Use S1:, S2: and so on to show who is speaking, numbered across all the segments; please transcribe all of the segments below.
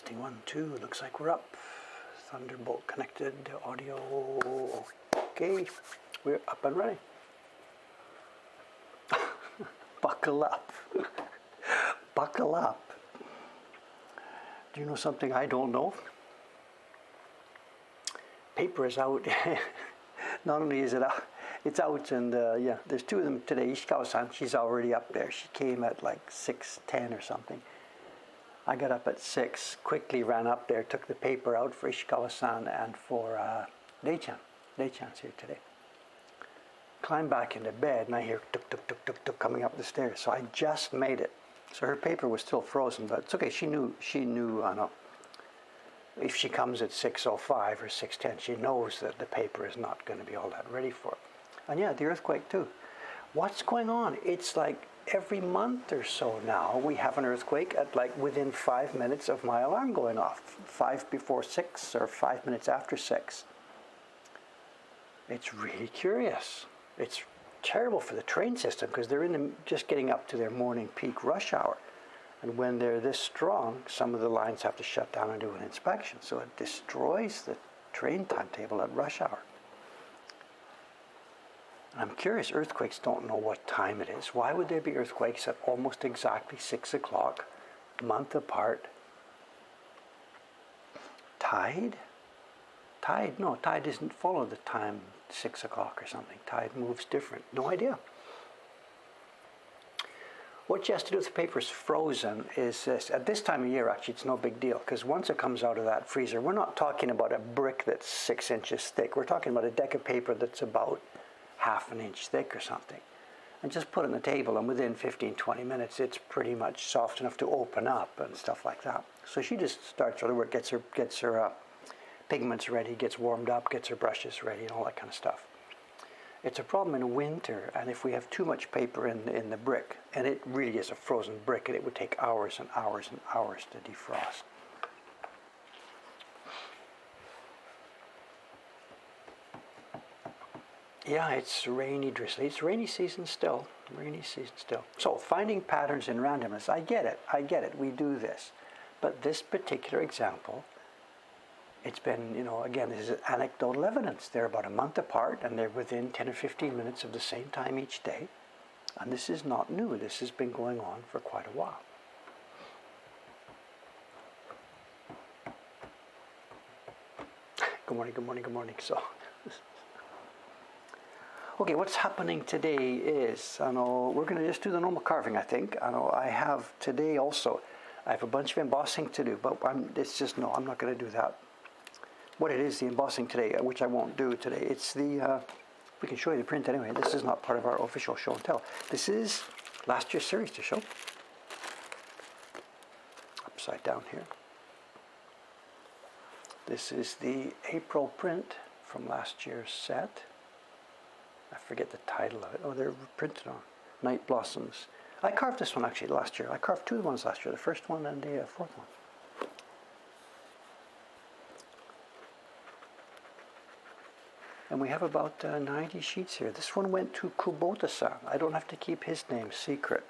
S1: Testing 1, 2. Looks like we're up. Thunderbolt connected. Audio. Okay. We're up and running. Buckle up. Buckle up. Do you know something I don't know? Paper is out. Not only is it out, it's out, and yeah, there's two of them today. Ishikawa-san, she's already up there. She came at like 6:10 or something. I got up at 6, quickly ran up there, took the paper out for Ishikawa-san and for Dei-chan. Dei-chan's here today. Climbed back into bed, and I hear tuk tuk tuk tuk tuk coming up the stairs. So I just made it. So her paper was still frozen, but it's okay. She knew. No. If she comes at 6:05 or 6:10, she knows that the paper is not going to be all that ready for it. And yeah, the earthquake too. What's going on? It's like every month or so now we have an earthquake at like within 5 minutes of my alarm going off. 5 before 6 or 5 minutes after 6. It's really curious. It's terrible for the train system because they're just getting up to their morning peak rush hour. And when they're this strong, some of the lines have to shut down and do an inspection. So it destroys the train timetable at rush hour. I'm curious, earthquakes don't know what time it is. Why would there be earthquakes at almost exactly 6 o'clock, a month apart? Tide? Tide? No, tide doesn't follow the time 6 o'clock or something. Tide moves different. No idea. What you have to do if the paper's frozen is this. At this time of year, actually, it's no big deal because once it comes out of that freezer, we're not talking about a brick that's 6 inches thick. We're talking about a deck of paper that's about half an inch thick or something. And just put it on the table, and within 15-20 minutes, it's pretty much soft enough to open up and stuff like that. So she just starts her work, gets her pigments ready, gets warmed up, gets her brushes ready, and all that kind of stuff. It's a problem in winter, and if we have too much paper in the brick, and it really is a frozen brick, and it would take hours and hours and hours to defrost. Yeah, it's rainy, drizzly. It's rainy season still. Rainy season still. So finding patterns in randomness, I get it. We do this. But this particular example, it's been, again, this is anecdotal evidence. They're about a month apart, and they're within 10 or 15 minutes of the same time each day. And this is not new. This has been going on for quite a while. Good morning, good morning, good morning. So, okay, what's happening today is, we're going to just do the normal carving, I think. I have today also, I have a bunch of embossing to do, but I'm not going to do that. What it is, the embossing today, which I won't do today, it's we can show you the print anyway. This is not part of our official show and tell. This is last year's series to show. Upside down here. This is the April print from last year's set. I forget the title of it. Oh, they're printed on Night Blossoms. I carved this one actually last year. I carved two ones last year, the first one and the fourth one. And we have about 90 sheets here. This one went to Kubota-san. I don't have to keep his name secret.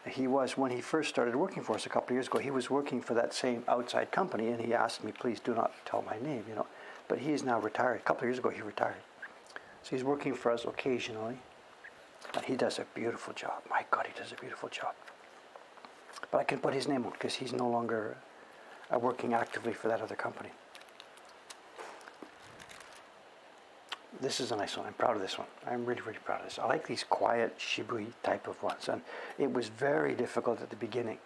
S1: He was, when he first started working for us a couple of years ago, he was working for that same outside company, and he asked me, please do not tell my name, But he is now retired. A couple of years ago, he retired. So he's working for us occasionally. And he does a beautiful job. My God, he does a beautiful job. But I can put his name on because he's no longer working actively for that other company. This is a nice one. I'm proud of this one. I'm really, really proud of this. I like these quiet shibui type of ones. And it was very difficult at the beginning.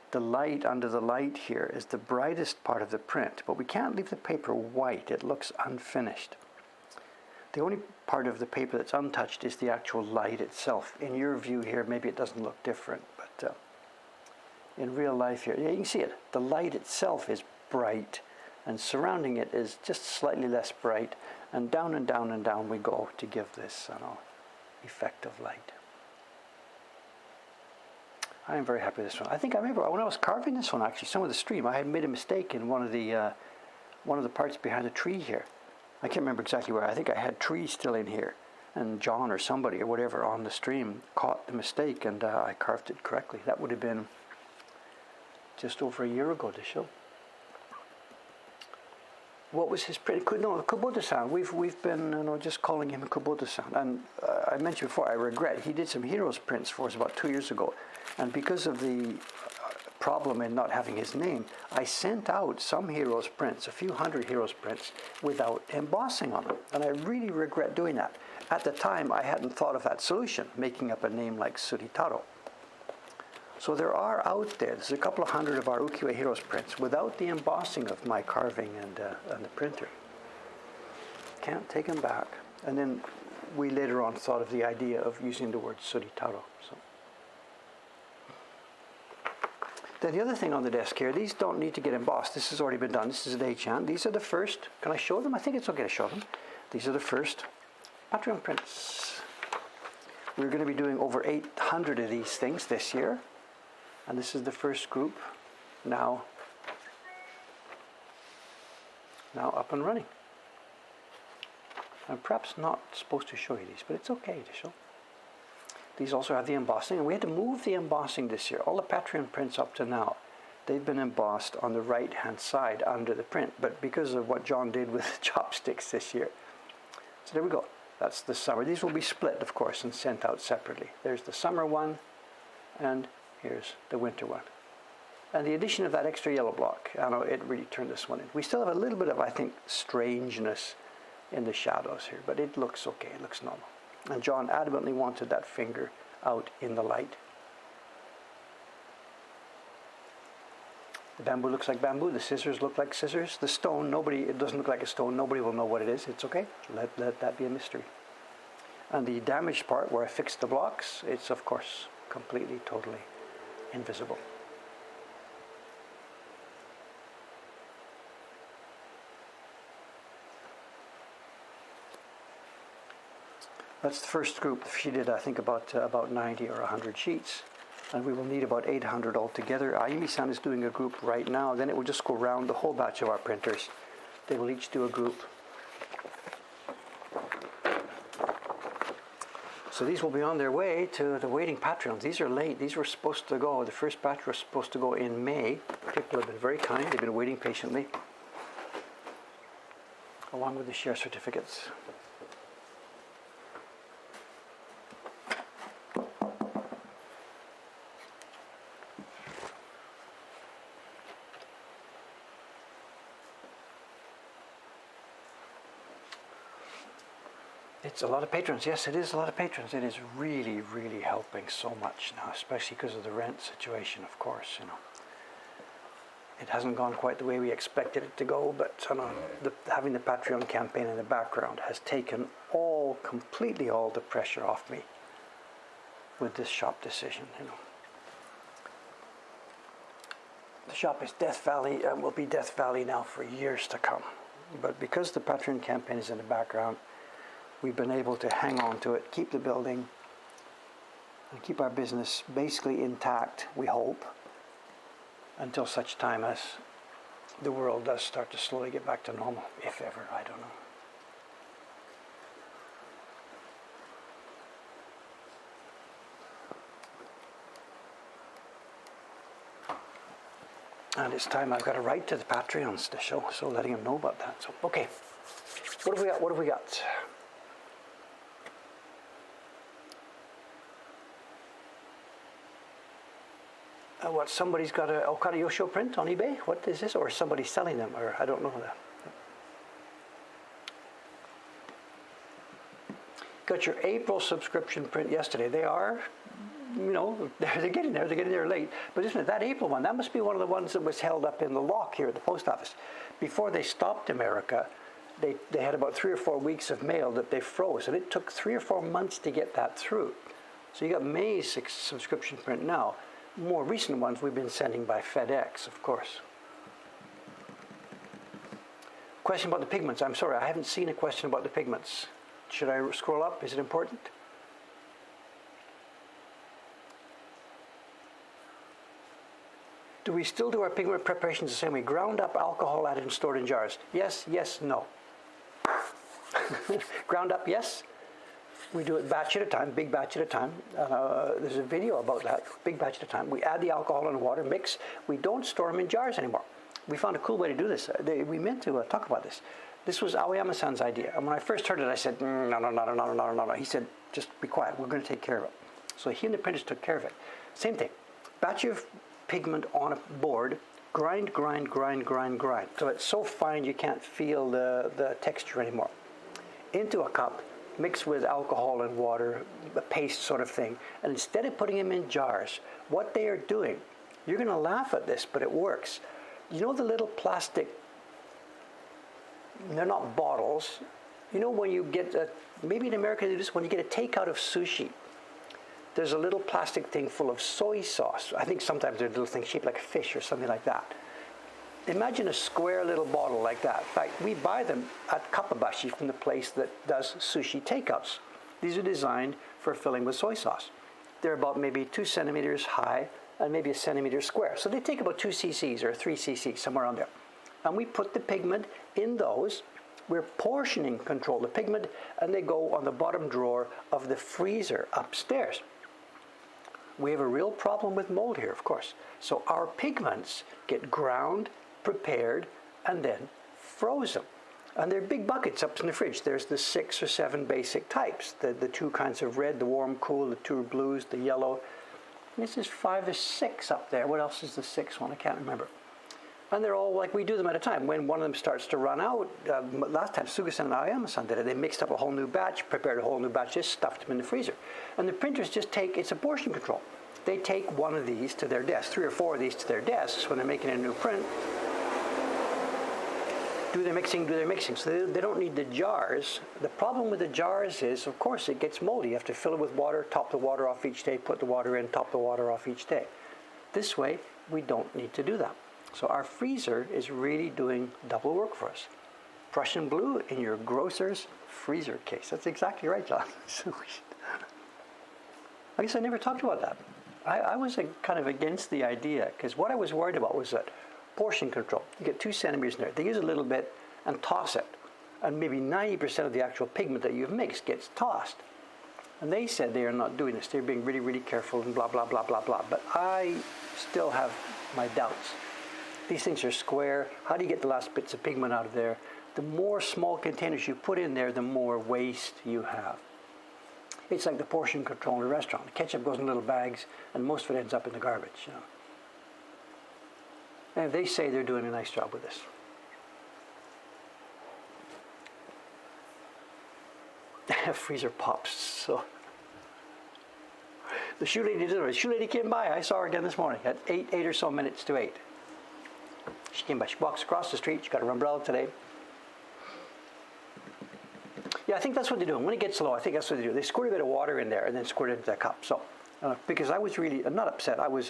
S1: The light under the light here is the brightest part of the print, but we can't leave the paper white. It looks unfinished. The only part of the paper that's untouched is the actual light itself. In your view here, maybe it doesn't look different, but in real life here, yeah, you can see it. The light itself is bright, and surrounding it is just slightly less bright. And down and down and down we go to give this effect of light. I am very happy with this one. I think I remember when I was carving this one, actually, some of the stream, I had made a mistake in one of the parts behind the tree here. I can't remember exactly where. I think I had trees still in here, and John or somebody or whatever on the stream caught the mistake, and I carved it correctly. That would have been just over a year ago to show. What was his print? No, Kubota-san. We've been just calling him Kubota-san. And I mentioned before, I regret, he did some Heroes prints for us about 2 years ago. And because of the problem in not having his name, I sent out some Heroes prints, a few hundred Heroes prints, without embossing on them. And I really regret doing that. At the time, I hadn't thought of that solution, making up a name like Suritaro. So there are out there, there's a couple of hundred of our Ukiyo-e Heroes prints without the embossing of my carving and the printer. Can't take them back. And then we later on thought of the idea of using the word Suritaro. So. Then the other thing on the desk here, these don't need to get embossed. This has already been done. This is a Dei-chan. These are the first. Can I show them? I think it's okay to show them. These are the first Patreon prints. We're going to be doing over 800 of these things this year. And this is the first group now up and running. I'm perhaps not supposed to show you these, but it's okay to show. These also have the embossing, and we had to move the embossing this year. All the Patreon prints up to now, they've been embossed on the right-hand side under the print, but because of what John did with the chopsticks this year. So there we go. That's the summer. These will be split, of course, and sent out separately. There's the summer one, and here's the winter one. And the addition of that extra yellow block, I know it really turned this one in. We still have a little bit of, I think, strangeness in the shadows here, but it looks okay, it looks normal. And John adamantly wanted that finger out in the light. The bamboo looks like bamboo, the scissors look like scissors. The stone, it doesn't look like a stone, nobody will know what it is, it's okay. Let that be a mystery. And the damaged part where I fixed the blocks, it's of course completely, totally invisible. That's the first group. She did, I think, about 90 or 100 sheets. And we will need about 800 altogether. Ayumi-san is doing a group right now. Then it will just go around the whole batch of our printers. They will each do a group. So these will be on their way to the waiting Patreons. These are late. These were supposed to go, the first batch was supposed to go in May. People have been very kind. They've been waiting patiently. Along with the share certificates. It's a lot of patrons. Yes, it is a lot of patrons. It is really, really helping so much now, especially because of the rent situation, of course, It hasn't gone quite the way we expected it to go, but having the Patreon campaign in the background has taken completely all the pressure off me with this shop decision, The shop is Death Valley and will be Death Valley now for years to come. But because the Patreon campaign is in the background, we've been able to hang on to it, keep the building, and keep our business basically intact, we hope, until such time as the world does start to slowly get back to normal, if ever, I don't know. And it's time I've got to write to the Patreons to show, so letting them know about that. So, okay, what have we got? What, somebody's got a Okada Yoshio print on eBay? What is this? Or somebody's selling them? Or I don't know that. Got your April subscription print yesterday. They are, they're getting there. They're getting there late. But isn't it that April one? That must be one of the ones that was held up in the lock here at the post office. Before they stopped America, they had about 3 or 4 weeks of mail that they froze. And it took 3 or 4 months to get that through. So you got May's subscription print now. More recent ones we've been sending by FedEx, of course. Question about the pigments. I'm sorry, I haven't seen a question about the pigments. Should I scroll up? Is it important? Do we still do our pigment preparations the same way? Ground up alcohol added and stored in jars. Yes, no. Ground up, yes. We do it batch at a time, big batch at a time. There's a video about that, big batch at a time. We add the alcohol and water, mix. We don't store them in jars anymore. We found a cool way to do this. We meant to talk about this. This was Aoyama-san's idea. And when I first heard it, I said, no. He said, just be quiet. We're going to take care of it. So he and the printers took care of it. Same thing. Batch of pigment on a board, grind. So it's so fine you can't feel the texture anymore. Into a cup, mixed with alcohol and water, a paste sort of thing. And instead of putting them in jars, what they are doing, you're going to laugh at this, but it works. You know the little plastic, they're not bottles. You know when you get, maybe in America they do this, when you get a takeout of sushi, there's a little plastic thing full of soy sauce. I think sometimes they're little things shaped like a fish or something like that. Imagine a square little bottle like that. In fact, we buy them at Kappabashi from the place that does sushi takeouts. These are designed for filling with soy sauce. They're about maybe 2 centimeters high and maybe a centimeter square. So they take about 2 cc's or 3 cc's, somewhere around there. And we put the pigment in those. We're portioning control the pigment, and they go on the bottom drawer of the freezer upstairs. We have a real problem with mold here, of course. So our pigments get ground, prepared, and then frozen. And they're big buckets up in the fridge. There's the 6 or 7 basic types. The 2 kinds of red, the warm, cool, the 2 blues, the yellow. This is 5 or 6 up there. What else is the 6th one? I can't remember. And they're all like, we do them at a time. When one of them starts to run out, last time Suga-san and Aoyama-san did it, they mixed up a whole new batch, prepared a whole new batch, just stuffed them in the freezer. And the printers just take, it's a portion control. They take one of these to their desk, 3 or 4 of these to their desks when they're making a new print. Do their mixing. So they don't need the jars. The problem with the jars is, of course, it gets moldy. You have to fill it with water, top the water off each day, put the water in, top the water off each day. This way, we don't need to do that. So our freezer is really doing double work for us. Prussian blue in your grocer's freezer case. That's exactly right, John. I guess I never talked about that. I was kind of against the idea, because what I was worried about was that portion control. You get 2 centimeters in there. They use a little bit and toss it. And maybe 90% of the actual pigment that you've mixed gets tossed. And they said they are not doing this. They're being really, really careful and blah, blah, blah, blah, blah. But I still have my doubts. These things are square. How do you get the last bits of pigment out of there? The more small containers you put in there, the more waste you have. It's like the portion control in a restaurant. The ketchup goes in little bags, and most of it ends up in the garbage. You know. And they say they're doing a nice job with this. Freezer pops. So the shoe lady came by. I saw her again this morning at 8 or so minutes to 8. She came by. She walks across the street. She got her umbrella today. Yeah, I think that's what they're doing. When it gets low, I think that's what they do. They squirt a bit of water in there and then squirt it into that cup. So, because I was really not upset. I was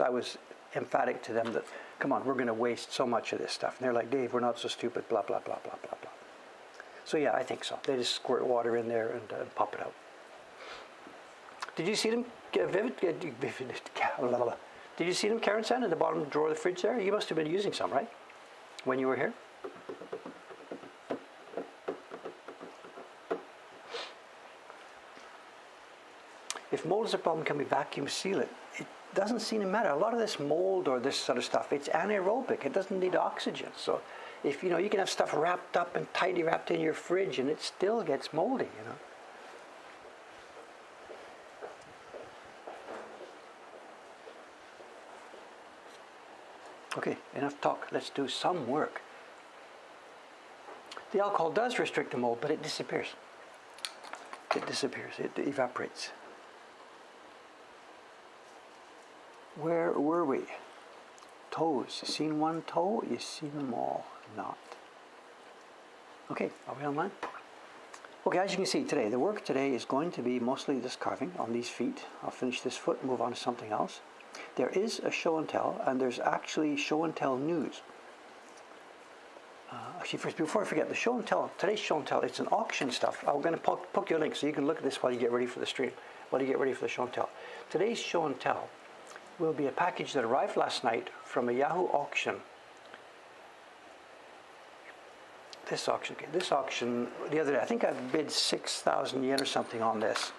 S1: emphatic to them that, come on, we're going to waste so much of this stuff. And they're like, Dave, we're not so stupid. Blah blah blah blah blah blah. So yeah, I think so. They just squirt water in there and pop it out. Did you see them, Vivid? Did you see them, Karen-san, in the bottom drawer of the fridge there? You must have been using some, right? When you were here? If mold is a problem, can we vacuum seal it? It doesn't seem to matter. A lot of this mold or this sort of stuff, it's anaerobic. It doesn't need oxygen. So if you can have stuff wrapped up and tightly wrapped in your fridge and it still gets moldy, Okay, enough talk. Let's do some work. The alcohol does restrict the mold, but it disappears. It disappears. It evaporates. Where were we? Toes. You seen one toe? You seen them all. Not. Okay, are we online? Okay, as you can see today, the work today is going to be mostly this carving on these feet. I'll finish this foot and move on to something else. There is a show and tell, and there's actually show and tell news. Actually, first, before I forget, the show and tell, today's show and tell, it's an auction stuff. I'm going to poke you a link so you can look at this while you get ready for the stream, while you get ready for the show and tell. Today's show and tell will be a package that arrived last night from a Yahoo auction. This auction the other day, I think I bid 6,000 yen or something on this.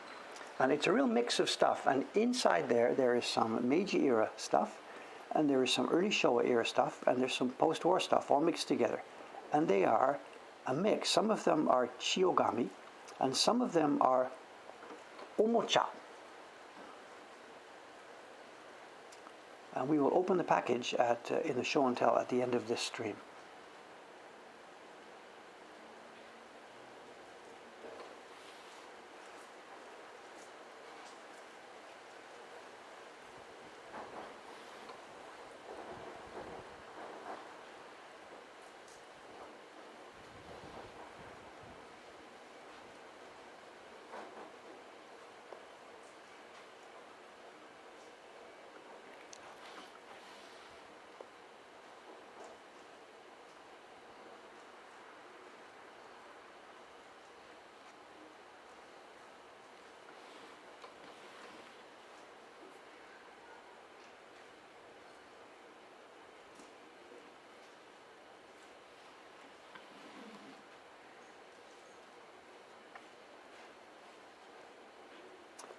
S1: And it's a real mix of stuff. And inside there, there is some Meiji era stuff, and there is some early Showa era stuff, and there's some post-war stuff all mixed together. And they are a mix. Some of them are chiogami, and some of them are omocha. And we will open the package in the show and tell at the end of this stream.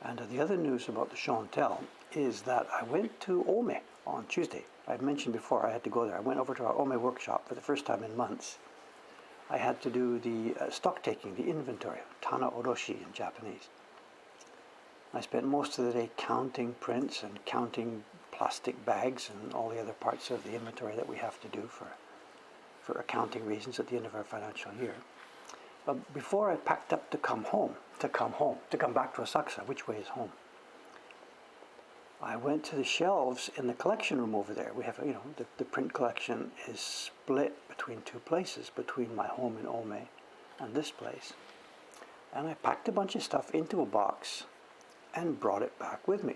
S1: And the other news about the show and tell is that I went to Ome on Tuesday. I mentioned before I had to go there. I went over to our Ome workshop for the first time in months. I had to do the stock taking, the inventory, tana oroshi in Japanese. I spent most of the day counting prints and counting plastic bags and all the other parts of the inventory that we have to do for accounting reasons at the end of our financial year. But before I packed up to come back to Asakusa, which way is home, I went to the shelves in the collection room over there. We have, the print collection is split between two places, between my home in Ome and this place. And I packed a bunch of stuff into a box and brought it back with me.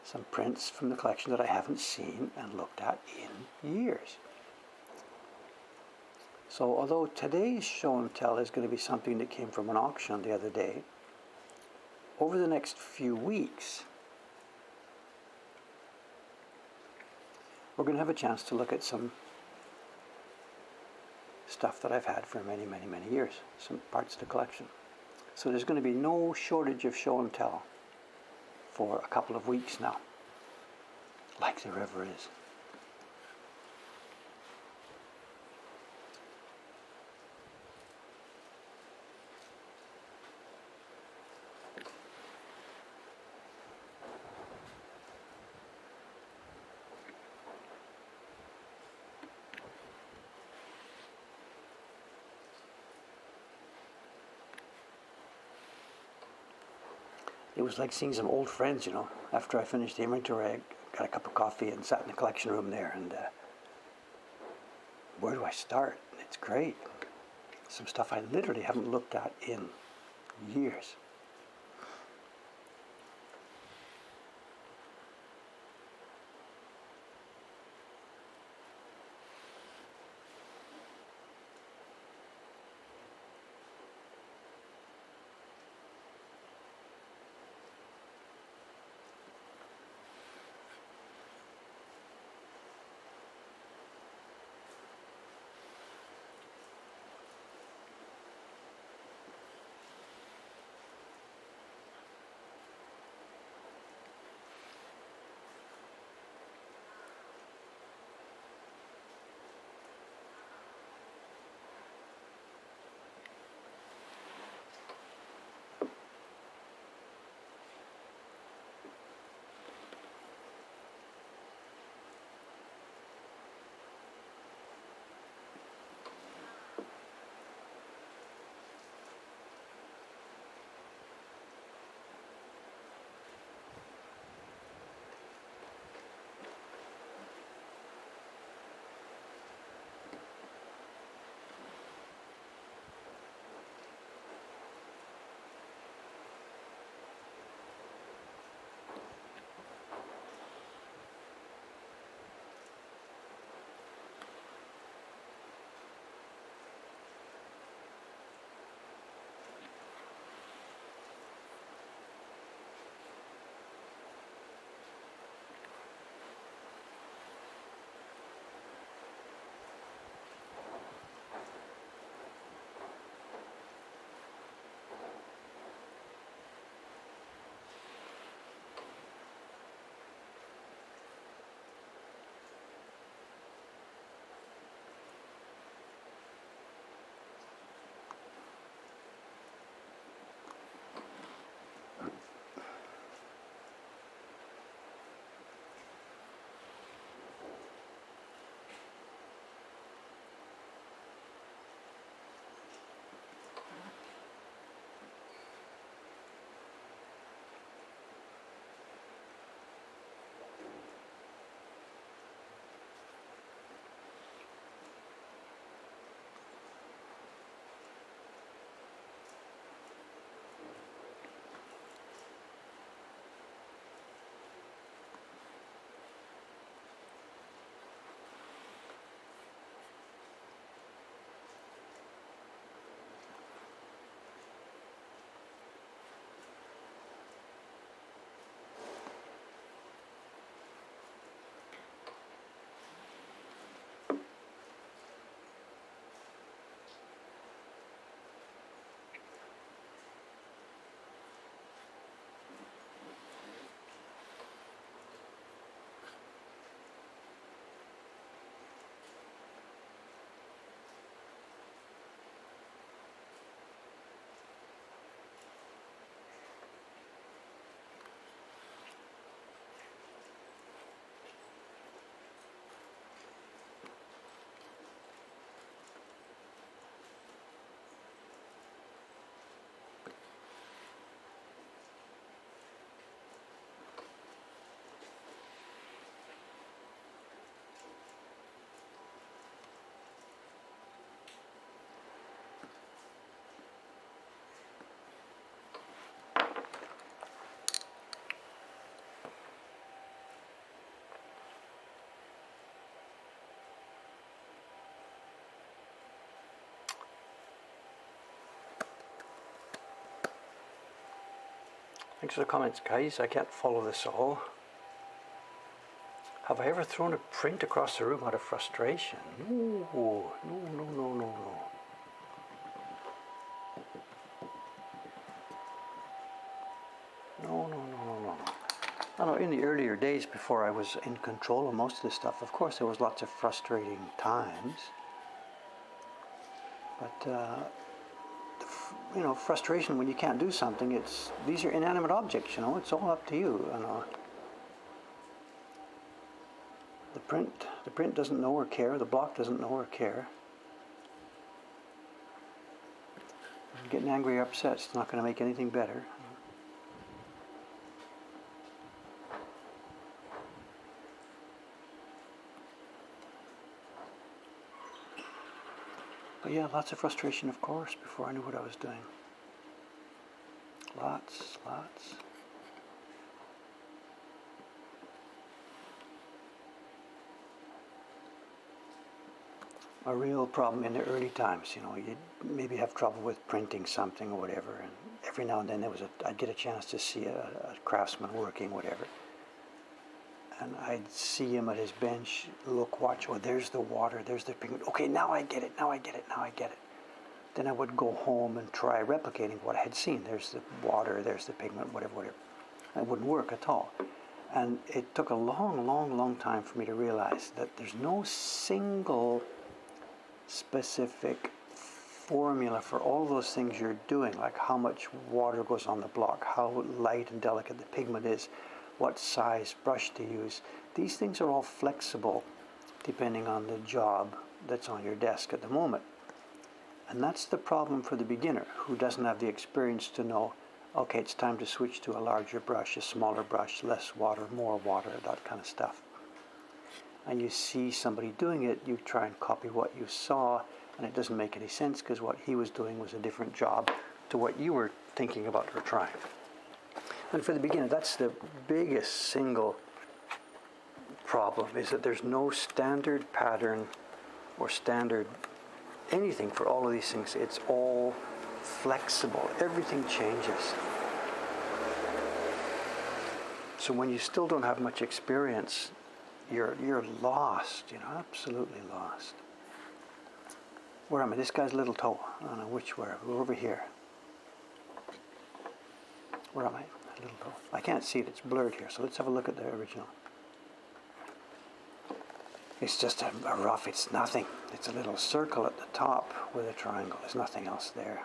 S1: Some prints from the collection that I haven't seen and looked at in years. So although today's show and tell is going to be something that came from an auction the other day, over the next few weeks, we're going to have a chance to look at some stuff that I've had for many, many, many years, some parts of the collection. So there's going to be no shortage of show and tell for a couple of weeks now, like there ever is. It was like seeing some old friends, After I finished the inventory, I got a cup of coffee and sat in the collection room there. And where do I start? It's great. Some stuff I literally haven't looked at in years. Thanks for the comments, guys. I can't follow this all. Have I ever thrown a print across the room out of frustration? No, no, no, no, no, no. No, no, no, no, no. I know in the earlier days before I was in control of most of this stuff, of course there was lots of frustrating times. But you know, frustration when you can't do something, these are inanimate objects, you know, it's all up to you, you know. The print doesn't know or care, the block doesn't know or care. Getting angry or upset is not going to make anything better. But yeah, lots of frustration, of course, before I knew what I was doing. Lots. A real problem in the early times, you know, you'd maybe have trouble with printing something or whatever, and every now and then I'd get a chance to see a craftsman working, whatever. And I'd see him at his bench, look, watch, oh, there's the water, there's the pigment. Okay, now I get it. Then I would go home and try replicating what I had seen. There's the water, there's the pigment, whatever. It wouldn't work at all. And it took a long time for me to realize that there's no single specific formula for all those things you're doing, like how much water goes on the block, how light and delicate the pigment is, what size brush to use. These things are all flexible depending on the job that's on your desk at the moment. And that's the problem for the beginner who doesn't have the experience to know, okay, it's time to switch to a larger brush, a smaller brush, less water, more water, that kind of stuff. And you see somebody doing it, you try and copy what you saw, and it doesn't make any sense because what he was doing was a different job to what you were thinking about or trying. And for the beginner, that's the biggest single problem, is that there's no standard pattern or standard anything for all of these things. It's all flexible. Everything changes. So when you still don't have much experience, you're lost, you know, absolutely lost. Where am I? This guy's little toe. I don't know which where. We're over here. Where am I? Little toe. I can't see it. It's blurred here. So let's have a look at the original. It's just a rough. It's nothing. It's a little circle at the top with a triangle. There's nothing else there.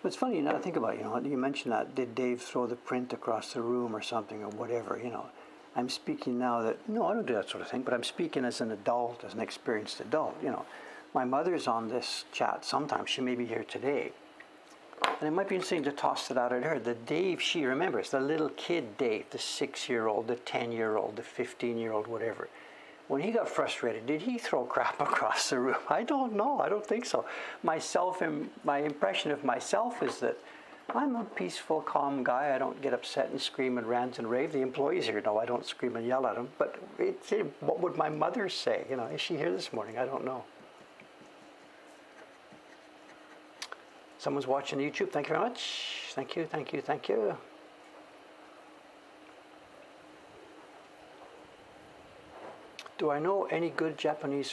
S1: It's funny, now I think about it, you know, you mentioned that, did Dave throw the print across the room or something or whatever, you know. I'm speaking now that, no, I don't do that sort of thing, but I'm speaking as an adult, as an experienced adult, you know. My mother's on this chat sometimes, she may be here today. And it might be interesting to toss it out at her. The Dave she remembers, the little kid Dave, the 6-year-old, the 10-year-old, the 15-year-old, whatever. When he got frustrated, did he throw crap across the room? I don't know. I don't think so. My impression of myself is that I'm a peaceful, calm guy. I don't get upset and scream and rant and rave. The employees here know I don't scream and yell at them. But what would my mother say? You know, is she here this morning? I don't know. Someone's watching YouTube. Thank you very much. Thank you, thank you, thank you. Do I know any good Japanese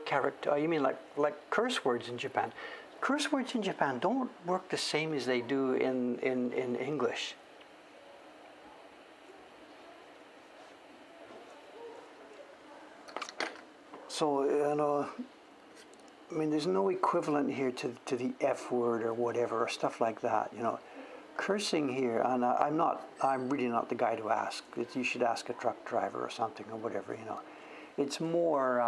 S1: character? You mean like curse words in Japan? Curse words in Japan don't work the same as they do in English. So, you know, I mean, there's no equivalent here to the F word or whatever, or stuff like that, you know. Cursing here, and I'm really not the guy to ask. You should ask a truck driver or something or whatever, you know. It's more,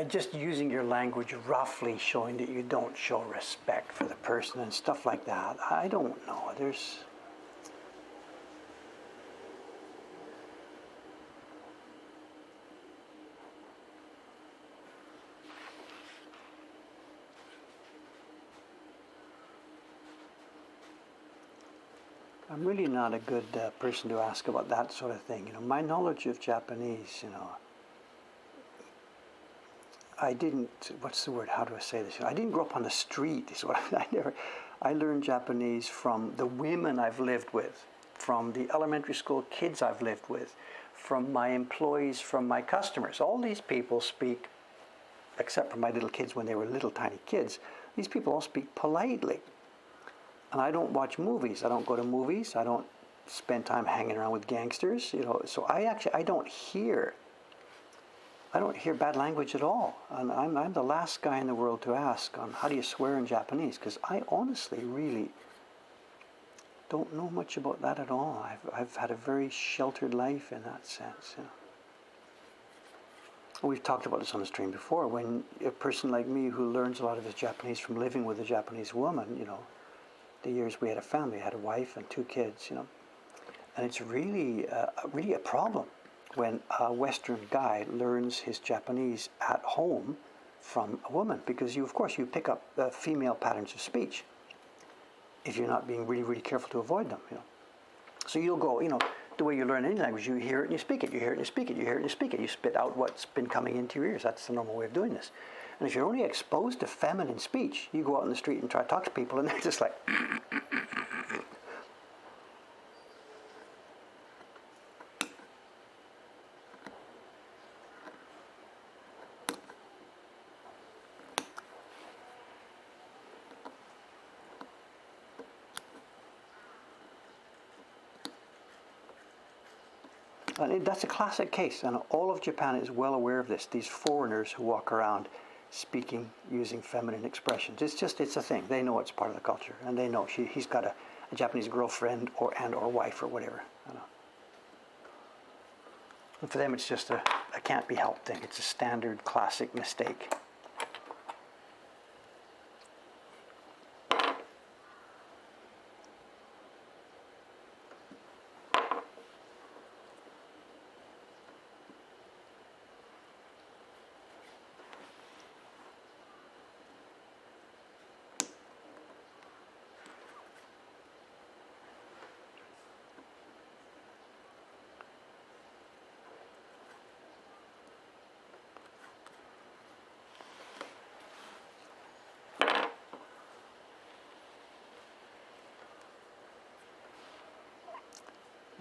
S1: just using your language roughly, showing that you don't show respect for the person and stuff like that. I don't know. I'm really not a good person to ask about that sort of thing. My knowledge of Japanese, I didn't, what's the word, how do I say this? I didn't grow up on the street, is what I learned Japanese from the women I've lived with, from the elementary school kids I've lived with, from my employees, from my customers. All these people speak, except for my little kids when they were little tiny kids, these people all speak politely. And I don't watch movies. I don't go to movies. I don't spend time hanging around with gangsters, So I don't hear bad language at all. And I'm the last guy in the world to ask on how do you swear in Japanese, because I honestly really don't know much about that at all. I've had a very sheltered life in that sense. We've talked about this on the stream before. When a person like me who learns a lot of his Japanese from living with a Japanese woman, the years we had a family, I had a wife and 2 kids, and it's really a problem when a Western guy learns his Japanese at home from a woman, because you pick up female patterns of speech if you're not being really, really careful to avoid them, So you'll go, the way you learn any language, you hear it and you speak it, you hear it and you speak it, you hear it and you speak it, you spit out what's been coming into your ears. That's the normal way of doing this. And if you're only exposed to feminine speech, you go out in the street and try to talk to people and they're just like... And that's a classic case, and all of Japan is well aware of this. These foreigners who walk around speaking, using feminine expressions. It's a thing. They know it's part of the culture, and they know he's got a Japanese girlfriend or wife or whatever. And for them, it's just a can't be helped thing. It's a standard classic mistake.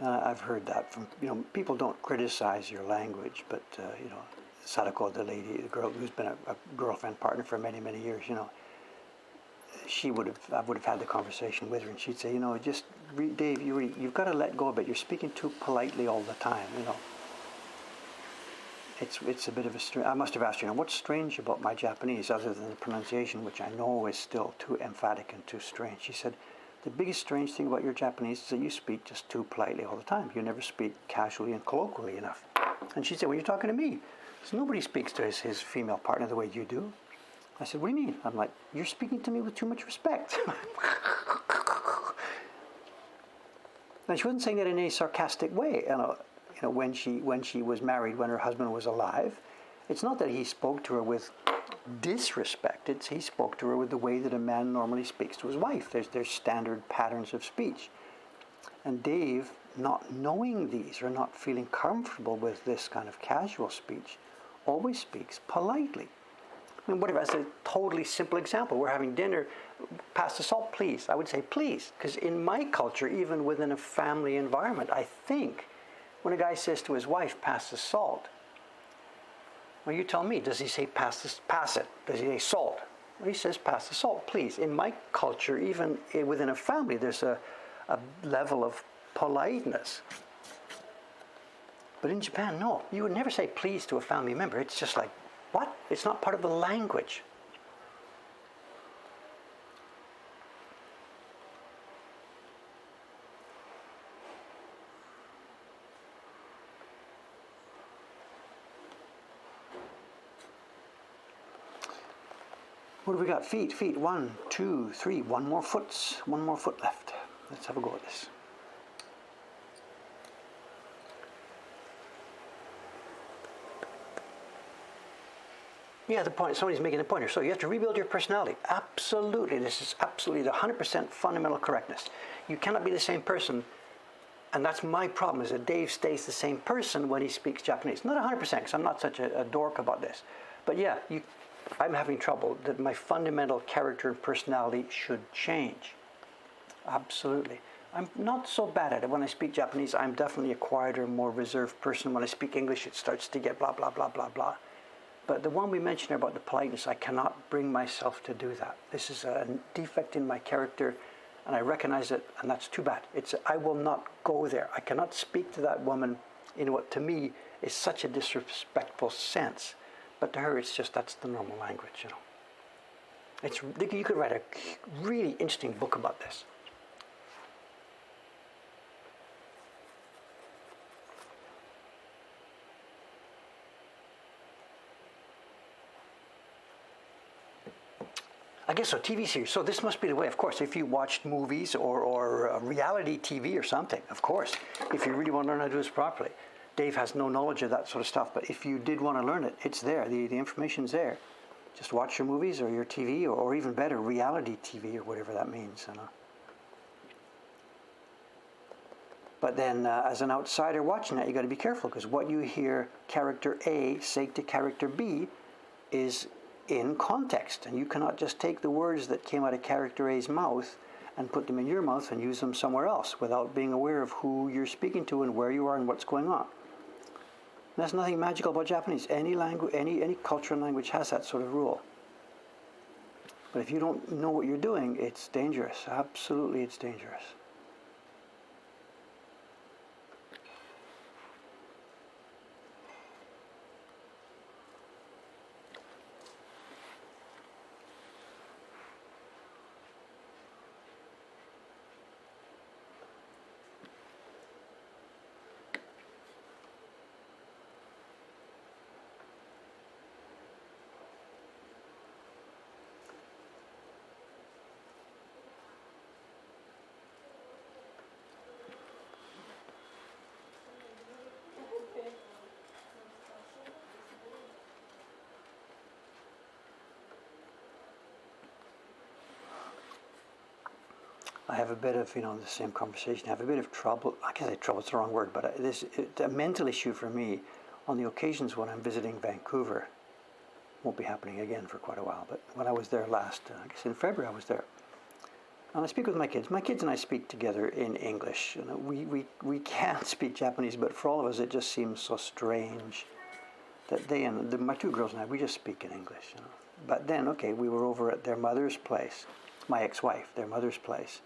S1: I've heard that from, people don't criticize your language, but, Sadako, the girl who's been a girlfriend partner for many, many years, I would have had the conversation with her, and she'd say, Dave, you've got to let go of it. You're speaking too politely all the time, It's a bit of a I must have asked her, what's strange about my Japanese, other than the pronunciation, which I know is still too emphatic and too strange. She said, the biggest strange thing about your Japanese is that you speak just too politely all the time. You never speak casually and colloquially enough. And she said, well, you're talking to me. So nobody speaks to his female partner the way you do. I said, what do you mean? I'm like, you're speaking to me with too much respect. And she wasn't saying that in any sarcastic way. When she was married, when her husband was alive, it's not that he spoke to her with disrespect. He spoke to her with the way that a man normally speaks to his wife. There's standard patterns of speech. And Dave, not knowing these or not feeling comfortable with this kind of casual speech, always speaks politely. I mean, whatever, as a totally simple example, we're having dinner, pass the salt, please. I would say please, because in my culture, even within a family environment, I think when a guy says to his wife, pass the salt, well, you tell me, does he say pass it? Does he say salt? Well, he says pass the salt, please. In my culture, even within a family, there's a level of politeness. But in Japan, no. You would never say please to a family member. It's just like, what? It's not part of the language. What do we got? Feet, feet. 1, 2, 3. One more foot left. Let's have a go at this. Yeah, the point, somebody's making a pointer. So you have to rebuild your personality. Absolutely. This is absolutely the 100% fundamental correctness. You cannot be the same person. And that's my problem, is that Dave stays the same person when he speaks Japanese. Not 100%, because I'm not such a dork about this. But yeah, I'm having trouble that my fundamental character and personality should change. Absolutely. I'm not so bad at it. When I speak Japanese, I'm definitely a quieter, more reserved person. When I speak English, it starts to get blah, blah, blah, blah, blah. But the one we mentioned about the politeness, I cannot bring myself to do that. This is a defect in my character, and I recognize it, and that's too bad. I will not go there. I cannot speak to that woman in what to me is such a disrespectful sense. But to her, it's just, that's the normal language, you know. You could write a really interesting book about this. I guess so, TV series. So this must be the way, of course, if you watched movies or reality TV or something, of course, if you really want to learn how to do this properly. Dave has no knowledge of that sort of stuff, but if you did want to learn it, it's there. The information's there. Just watch your movies or your TV, or even better, reality TV or whatever that means. You know. But then, as an outsider watching that, you got to be careful, because what you hear character A say to character B is in context, and you cannot just take the words that came out of character A's mouth and put them in your mouth and use them somewhere else without being aware of who you're speaking to and where you are and what's going on. And there's nothing magical about Japanese. Any language, any culture and language has that sort of rule. But if you don't know what you're doing, it's dangerous. Absolutely, it's dangerous. I have a bit of, the same conversation. I have a bit of trouble. I can't say trouble, it's the wrong word, but it's a mental issue for me on the occasions when I'm visiting Vancouver. Won't be happening again for quite a while, but when I was there last, I guess in February I was there. And I speak with my kids. My kids and I speak together in English. We can speak Japanese, but for all of us it just seems so strange that they and my two girls and I, we just speak in English. But then, okay, we were over at their mother's place, my ex-wife, their mother's place.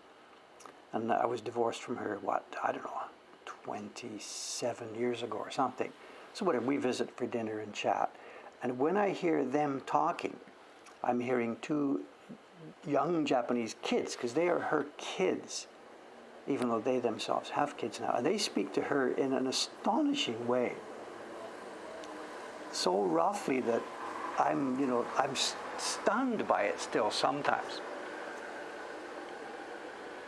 S1: And I was divorced from her, 27 years ago or something. So whatever, we visit for dinner and chat. And when I hear them talking, I'm hearing two young Japanese kids, because they are her kids, even though they themselves have kids now. And they speak to her in an astonishing way. So roughly that I'm stunned by it still sometimes.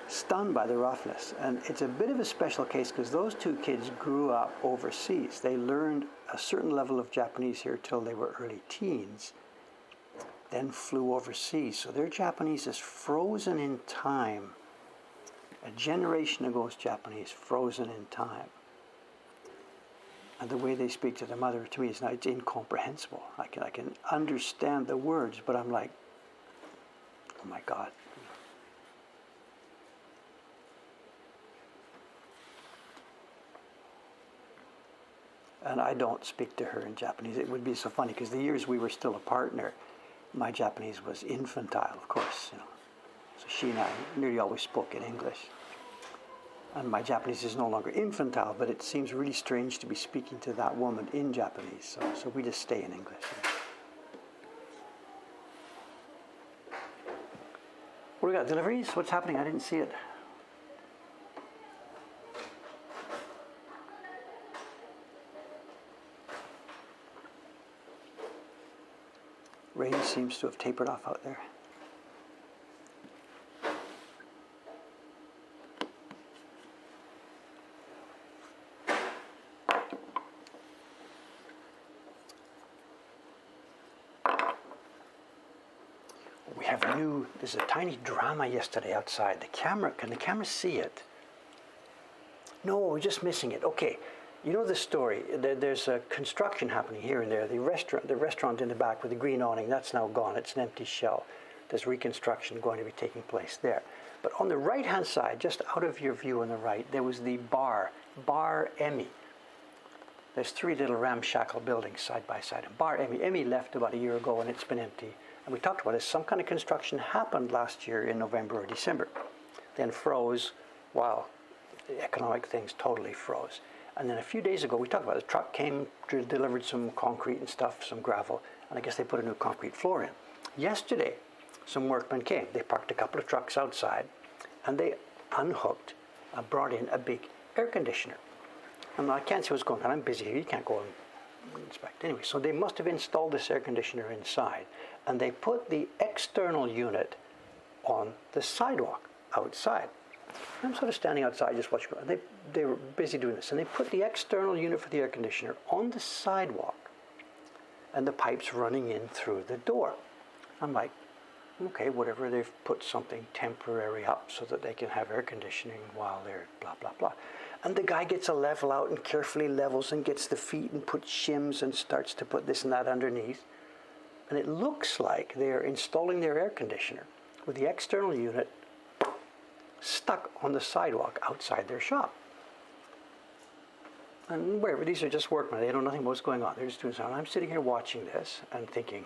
S1: Stunned by the roughness. And it's a bit of a special case because those two kids grew up overseas. They learned a certain level of Japanese here till they were early teens, then flew overseas. So their Japanese is frozen in time. A generation ago's Japanese frozen in time. And the way they speak to their mother, to me, it's incomprehensible. I can understand the words, but I'm like, oh my God. And I don't speak to her in Japanese. It would be so funny because the years we were still a partner, my Japanese was infantile, of course. So she and I nearly always spoke in English. And my Japanese is no longer infantile, but it seems really strange to be speaking to that woman in Japanese. So we just stay in English. What do we got? Deliveries? What's happening? I didn't see it. Rain seems to have tapered off out there. We have there's a tiny drama yesterday outside. Can the camera see it? No, we're just missing it. Okay, you know the story. There's a construction happening here and there. The restaurant in the back with the green awning, that's now gone. It's an empty shell. There's reconstruction going to be taking place there. But on the right-hand side, just out of your view on the right, there was the Bar Emmy. There's three little ramshackle buildings side by side. And Bar Emmy. Emmy left about a year ago and it's been empty. And we talked about it. Some kind of construction happened last year in November or December. Then froze while the economic things totally froze. And then a few days ago, we talked about it. The truck came, delivered some concrete and stuff, some gravel, and I guess they put a new concrete floor in. Yesterday, some workmen came. They parked a couple of trucks outside, and they unhooked, brought in a big air conditioner. And I can't see what's going on. I'm busy here. You can't go and inspect. Anyway, so they must have installed this air conditioner inside, and they put the external unit on the sidewalk outside. I'm sort of standing outside just watching. They were busy doing this, and they put the external unit for the air conditioner on the sidewalk, and the pipes running in through the door. I'm like, okay, whatever. They've put something temporary up so that they can have air conditioning while they're blah blah blah. And the guy gets a level out and carefully levels and gets the feet and puts shims and starts to put this and that underneath. And it looks like they're installing their air conditioner with the external unit stuck on the sidewalk outside their shop. And wherever, these are just workmen. They don't know nothing about what's going on. They're just doing something. I'm sitting here watching this and thinking,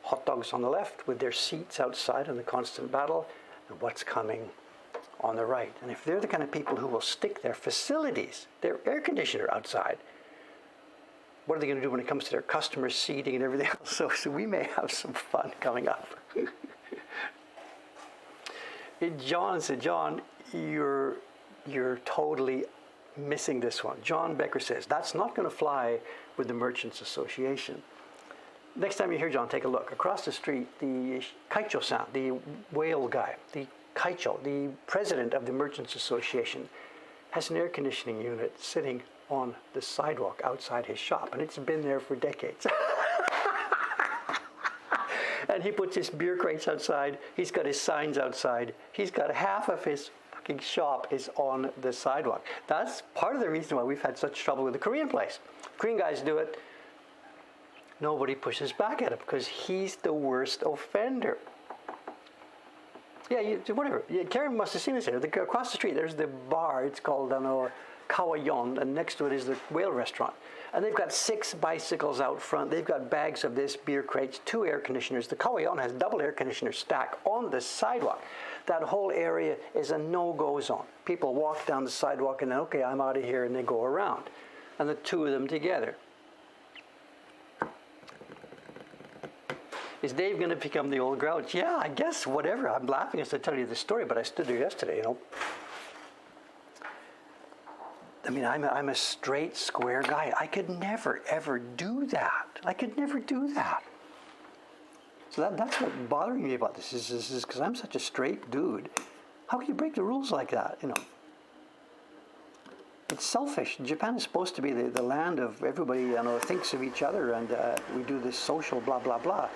S1: hot dogs on the left with their seats outside in the constant battle, and what's coming on the right. And if they're the kind of people who will stick their facilities, their air conditioner outside, what are they going to do when it comes to their customer seating and everything else? So we may have some fun coming up. John said, John, you're totally missing this one. John Becker says, that's not going to fly with the Merchants Association. Next time you hear John, take a look. Across the street, the Kaicho-san, the whale guy, the Kaicho, the president of the Merchants Association, has an air conditioning unit sitting on the sidewalk outside his shop, and it's been there for decades. And he puts his beer crates outside. He's got his signs outside. He's got half of his fucking shop is on the sidewalk. That's part of the reason why we've had such trouble with the Korean place. Korean guys do it. Nobody pushes back at him because he's the worst offender. Yeah, whatever. Karen must have seen this here. Across the street, there's the bar. It's called, Kawayon, and next to it is the whale restaurant. And they've got 6 bicycles out front. They've got bags of this, beer crates, 2 air conditioners. The Kawayon has double air conditioner stack on the sidewalk. That whole area is a no-go zone. People walk down the sidewalk and then, okay, I'm out of here, and they go around. And the 2 of them together. Is Dave going to become the old grouch? Yeah, I guess, whatever. I'm laughing as I tell you the story, but I stood there yesterday, I mean, I'm a straight, square guy. I could never, ever do that. I could never do that. So that's what's bothering me about this is because I'm such a straight dude. How can you break the rules like that, It's selfish. Japan is supposed to be the land of everybody, thinks of each other, and we do this social blah, blah, blah.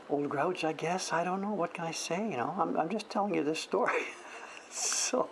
S1: Old grouch, I guess. I don't know. What can I say? I'm just telling you this story. So.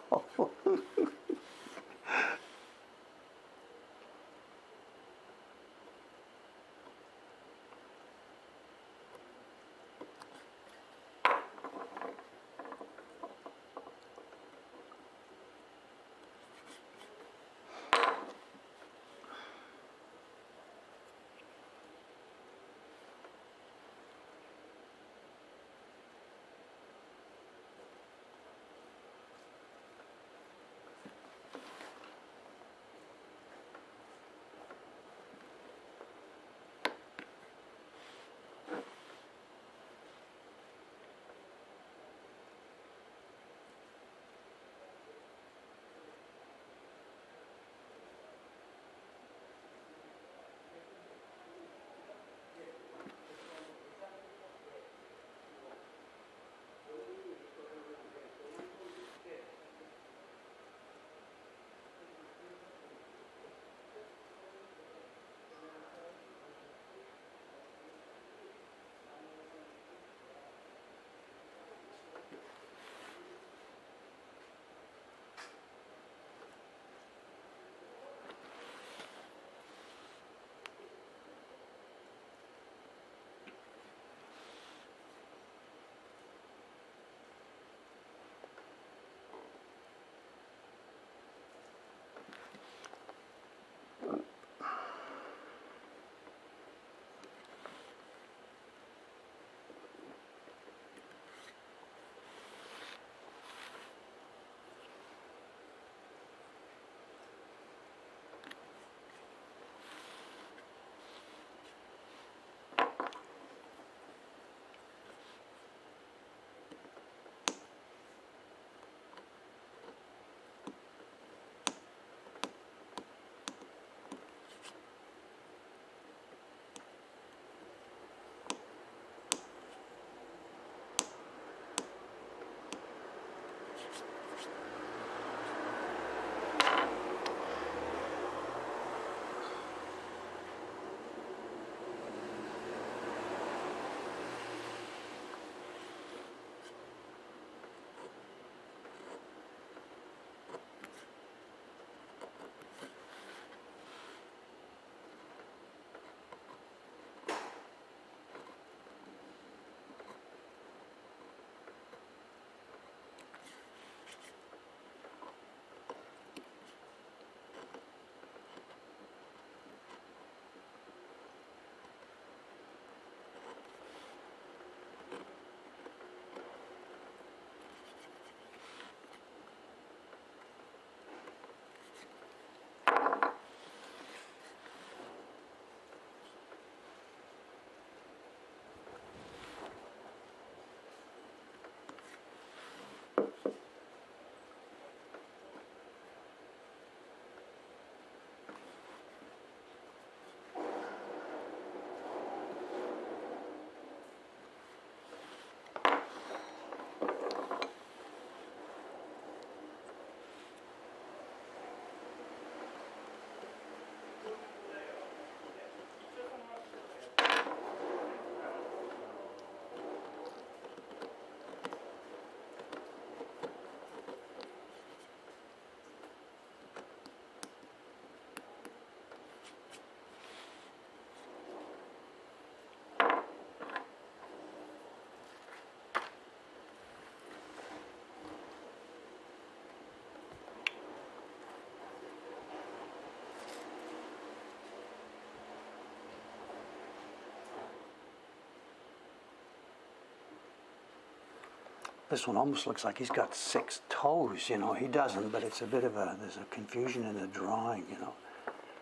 S1: This one almost looks like he's got 6 toes, you know. He doesn't, but it's a bit of there's a confusion in the drawing, you know.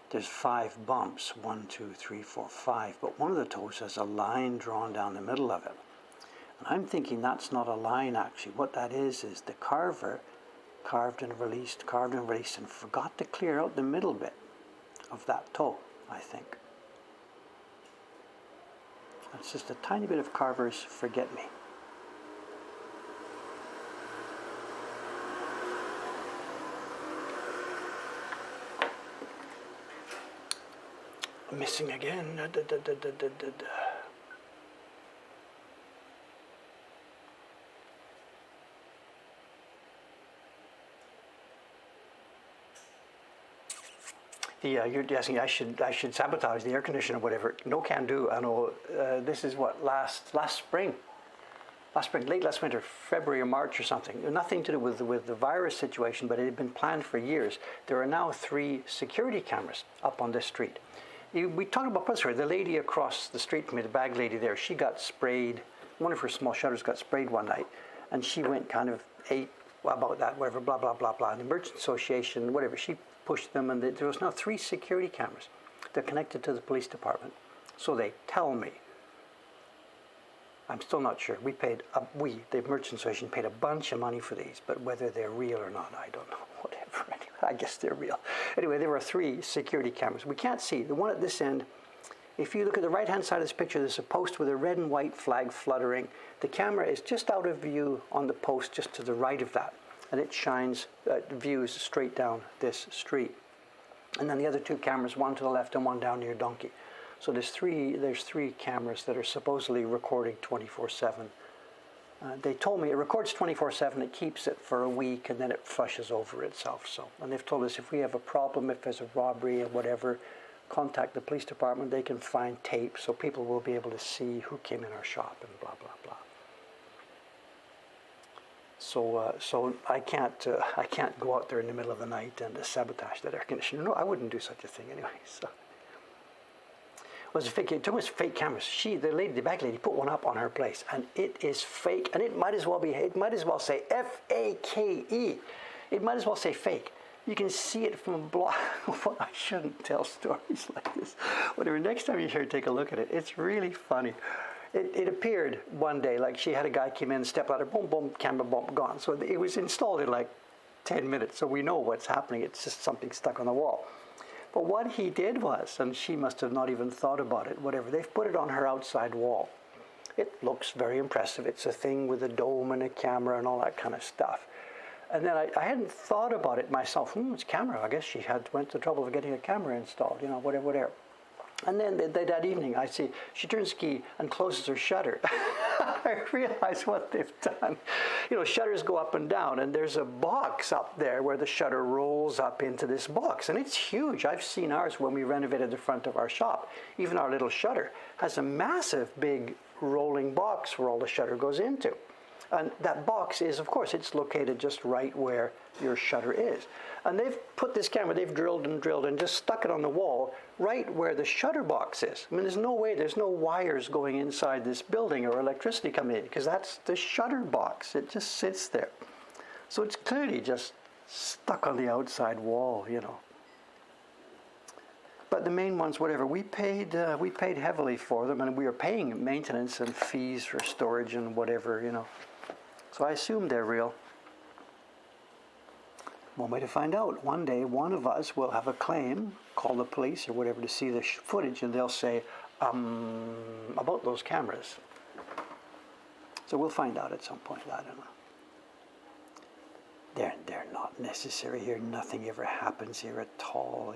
S1: There's 5 bumps, 1, 2, 3, 4, 5, but one of the toes has a line drawn down the middle of it. And I'm thinking that's not a line actually. What that is the carver carved and released, and forgot to clear out the middle bit of that toe, I think. It's just a tiny bit of carver's forget-me. Missing again. You're asking I should sabotage the air conditioner or whatever. No can do. I know. This is what last spring, late last winter, February or March or something. Nothing to do with the virus situation, but it had been planned for years. There are now 3 security cameras up on this street. We talked about Pussway. The lady across the street from me, the bag lady there, she got sprayed. One of her small shutters got sprayed one night, and she went kind of ate about that, whatever, blah blah blah blah. The Merchants Association, whatever, she pushed them, and there was now 3 security cameras. They're connected to the police department. So they tell me. I'm still not sure. The Merchants Association paid a bunch of money for these, but whether they're real or not, I don't know. Whatever. Anyway, I guess they're real. Anyway, there were 3 security cameras. We can't see. The one at this end, if you look at the right-hand side of this picture, there's a post with a red and white flag fluttering. The camera is just out of view on the post just to the right of that, and it shines views straight down this street. And then the other 2 cameras, one to the left and one down near Donkey. So there's 3 cameras that are supposedly recording 24/7. They told me it records 24/7, it keeps it for a week, and then it flushes over itself. So, and they've told us if we have a problem, if there's a robbery or whatever, contact the police department. They can find tape, so people will be able to see who came in our shop and blah blah blah. So I can't go out there in the middle of the night and sabotage that air conditioner. No, I wouldn't do such a thing anyway. So. Was a fake. It took us fake cameras. The bag lady, put one up on her place, and it is fake. And it might as well say F-A-K-E. It might as well say fake. You can see it from a block. Well, I shouldn't tell stories like this. Whatever. Next time you're here, take a look at it. It's really funny. It appeared one day, like she had a guy came in, step ladder, boom, boom, camera, boom, gone. So it was installed in like 10 minutes. So we know what's happening. It's just something stuck on the wall. But what he did was, and she must have not even thought about it, whatever, they've put it on her outside wall. It looks very impressive. It's a thing with a dome and a camera and all that kind of stuff. And then I hadn't thought about it myself. It's a camera. I guess she went to the trouble of getting a camera installed, whatever. And then that evening, I see she turns the key and closes her shutter. I realize what they've done. Shutters go up and down, and there's a box up there where the shutter rolls up into this box, and it's huge. I've seen ours when we renovated the front of our shop. Even our little shutter has a massive, big rolling box where all the shutter goes into. And that box is, of course, it's located just right where your shutter is. And they've put this camera, they've drilled and just stuck it on the wall right where the shutter box is. I mean, there's no wires going inside this building or electricity coming in, because that's the shutter box. It just sits there. So it's clearly just stuck on the outside wall, But the main ones, whatever, we paid heavily for them, and we were paying maintenance and fees for storage and whatever, So I assume they're real. One way to find out. One day, one of us will have a claim, call the police or whatever to see the footage, and they'll say, about those cameras. So we'll find out at some point. I don't know. They're not necessary here. Nothing ever happens here at all,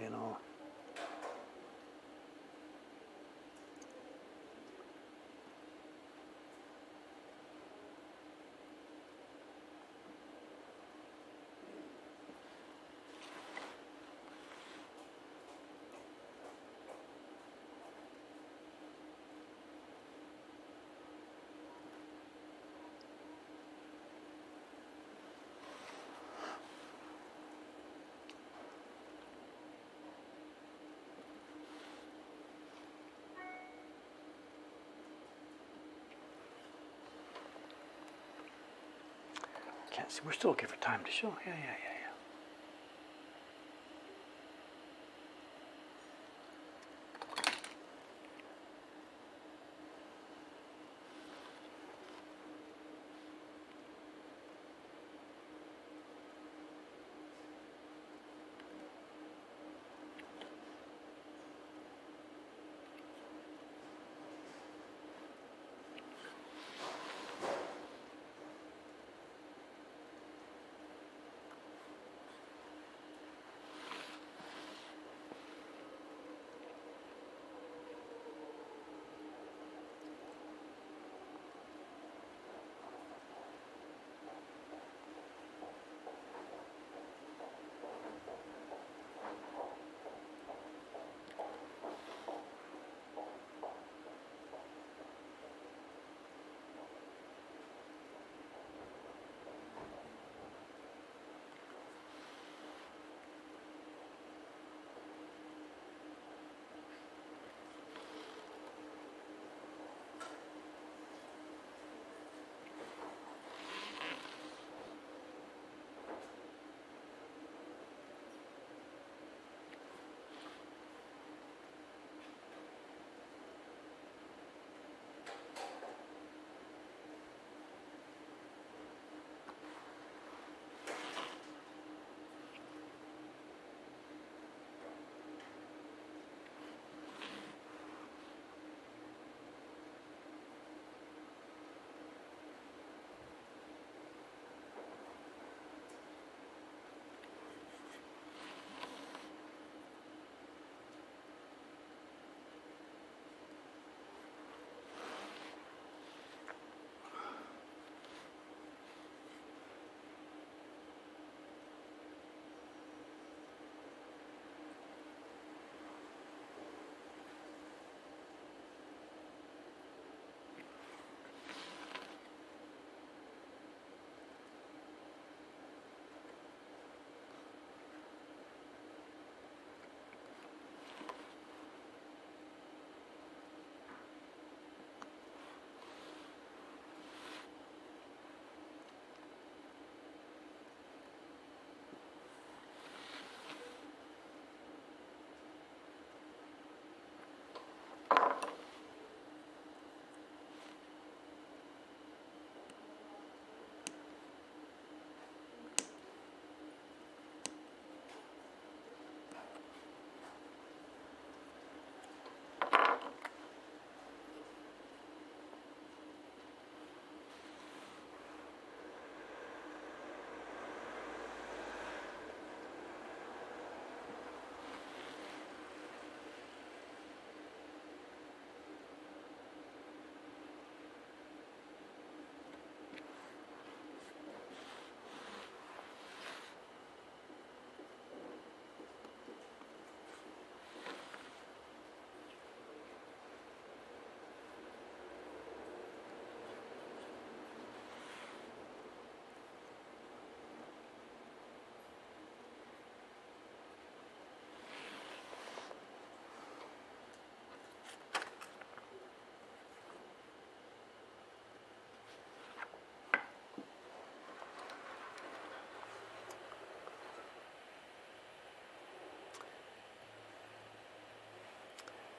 S1: See, we're still looking for time to show. Yeah, yeah, yeah.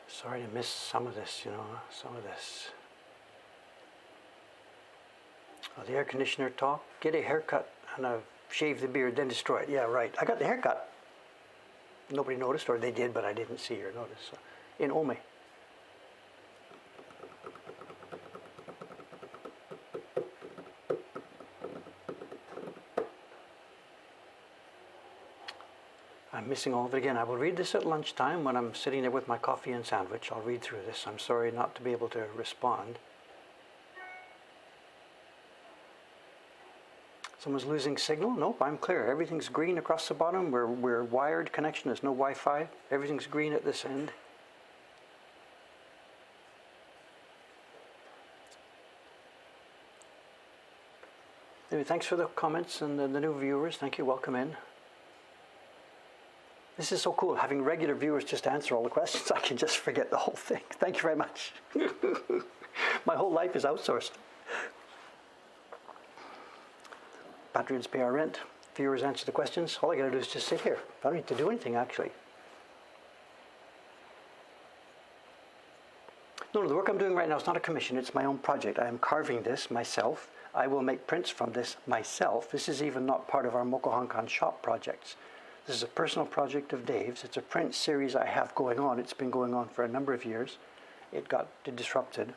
S1: Sorry to miss some of this, some of this. Oh, the air conditioner talk, get a haircut and shave the beard, then destroy it. Yeah, right. I got the haircut. Nobody noticed, or they did, but I didn't see or notice. So, in Ome. I'm missing all of it again. I will read this at lunchtime when I'm sitting there with my coffee and sandwich. I'll read through this. I'm sorry not to be able to respond. Someone's losing signal? Nope, I'm clear. Everything's green across the bottom. We're wired connection. There's no Wi-Fi. Everything's green at this end. Anyway, thanks for the comments and the new viewers. Thank you. Welcome in. This is so cool, having regular viewers just answer all the questions. I can just forget the whole thing. Thank you very much. My whole life is outsourced. Patrons pay our rent. Viewers answer the questions. All I got to do is just sit here. I don't need to do anything, actually. No, the work I'm doing right now is not a commission. It's my own project. I am carving this myself. I will make prints from this myself. This is even not part of our Mokuhankan shop projects. This is a personal project of Dave's. It's a print series I have going on. It's been going on for a number of years. It got disrupted.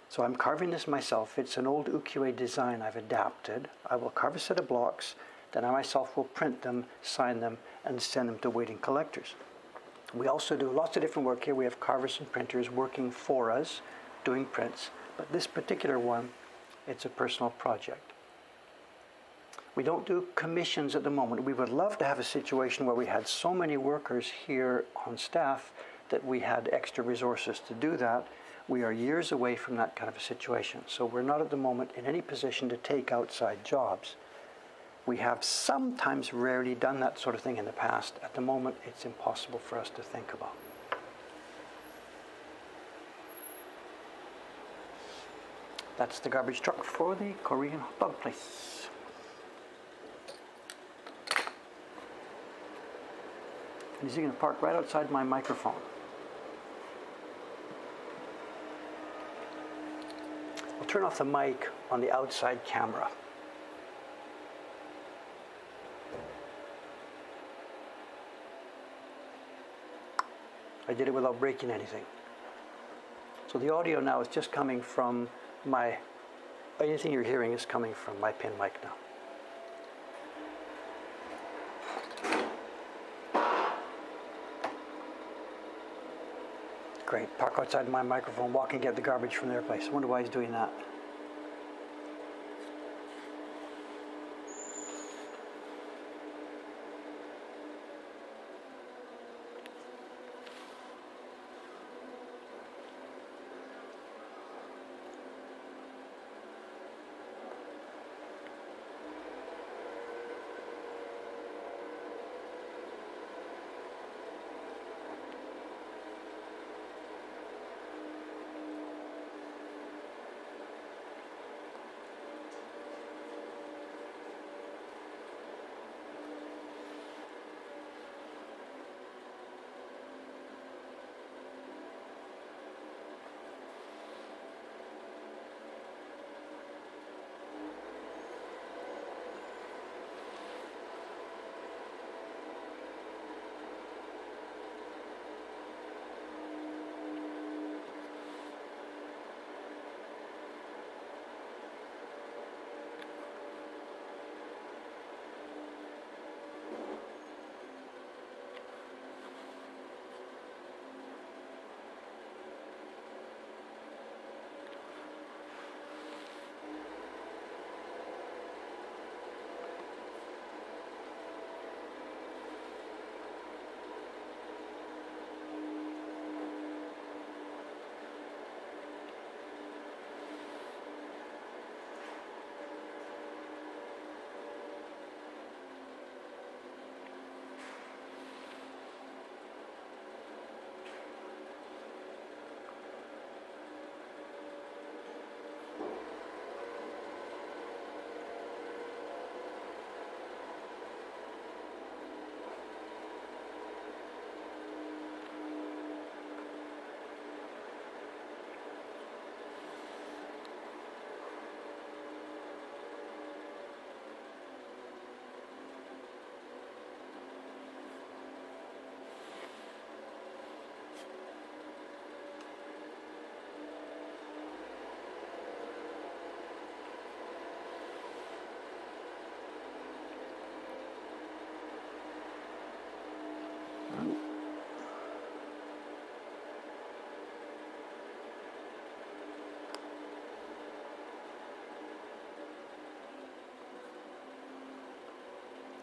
S1: So I'm carving this myself. It's an old ukiyo-e design I've adapted. I will carve a set of blocks, then I myself will print them, sign them, and send them to waiting collectors. We also do lots of different work here. We have carvers and printers working for us, doing prints. But this particular one, it's a personal project. We don't do commissions at the moment. We would love to have a situation where we had so many workers here on staff that we had extra resources to do that. We are years away from that kind of a situation. So we're not at the moment in any position to take outside jobs. We have sometimes rarely done that sort of thing in the past. At the moment, it's impossible for us to think about. That's the garbage truck for the Korean hot dog place. And he's going to park right outside my microphone. I'll turn off the mic on the outside camera. I did it without breaking anything. So the audio now is just coming from anything you're hearing is coming from my pin mic now. Great. Park outside my microphone, walk and get the garbage from their place. I wonder why he's doing that.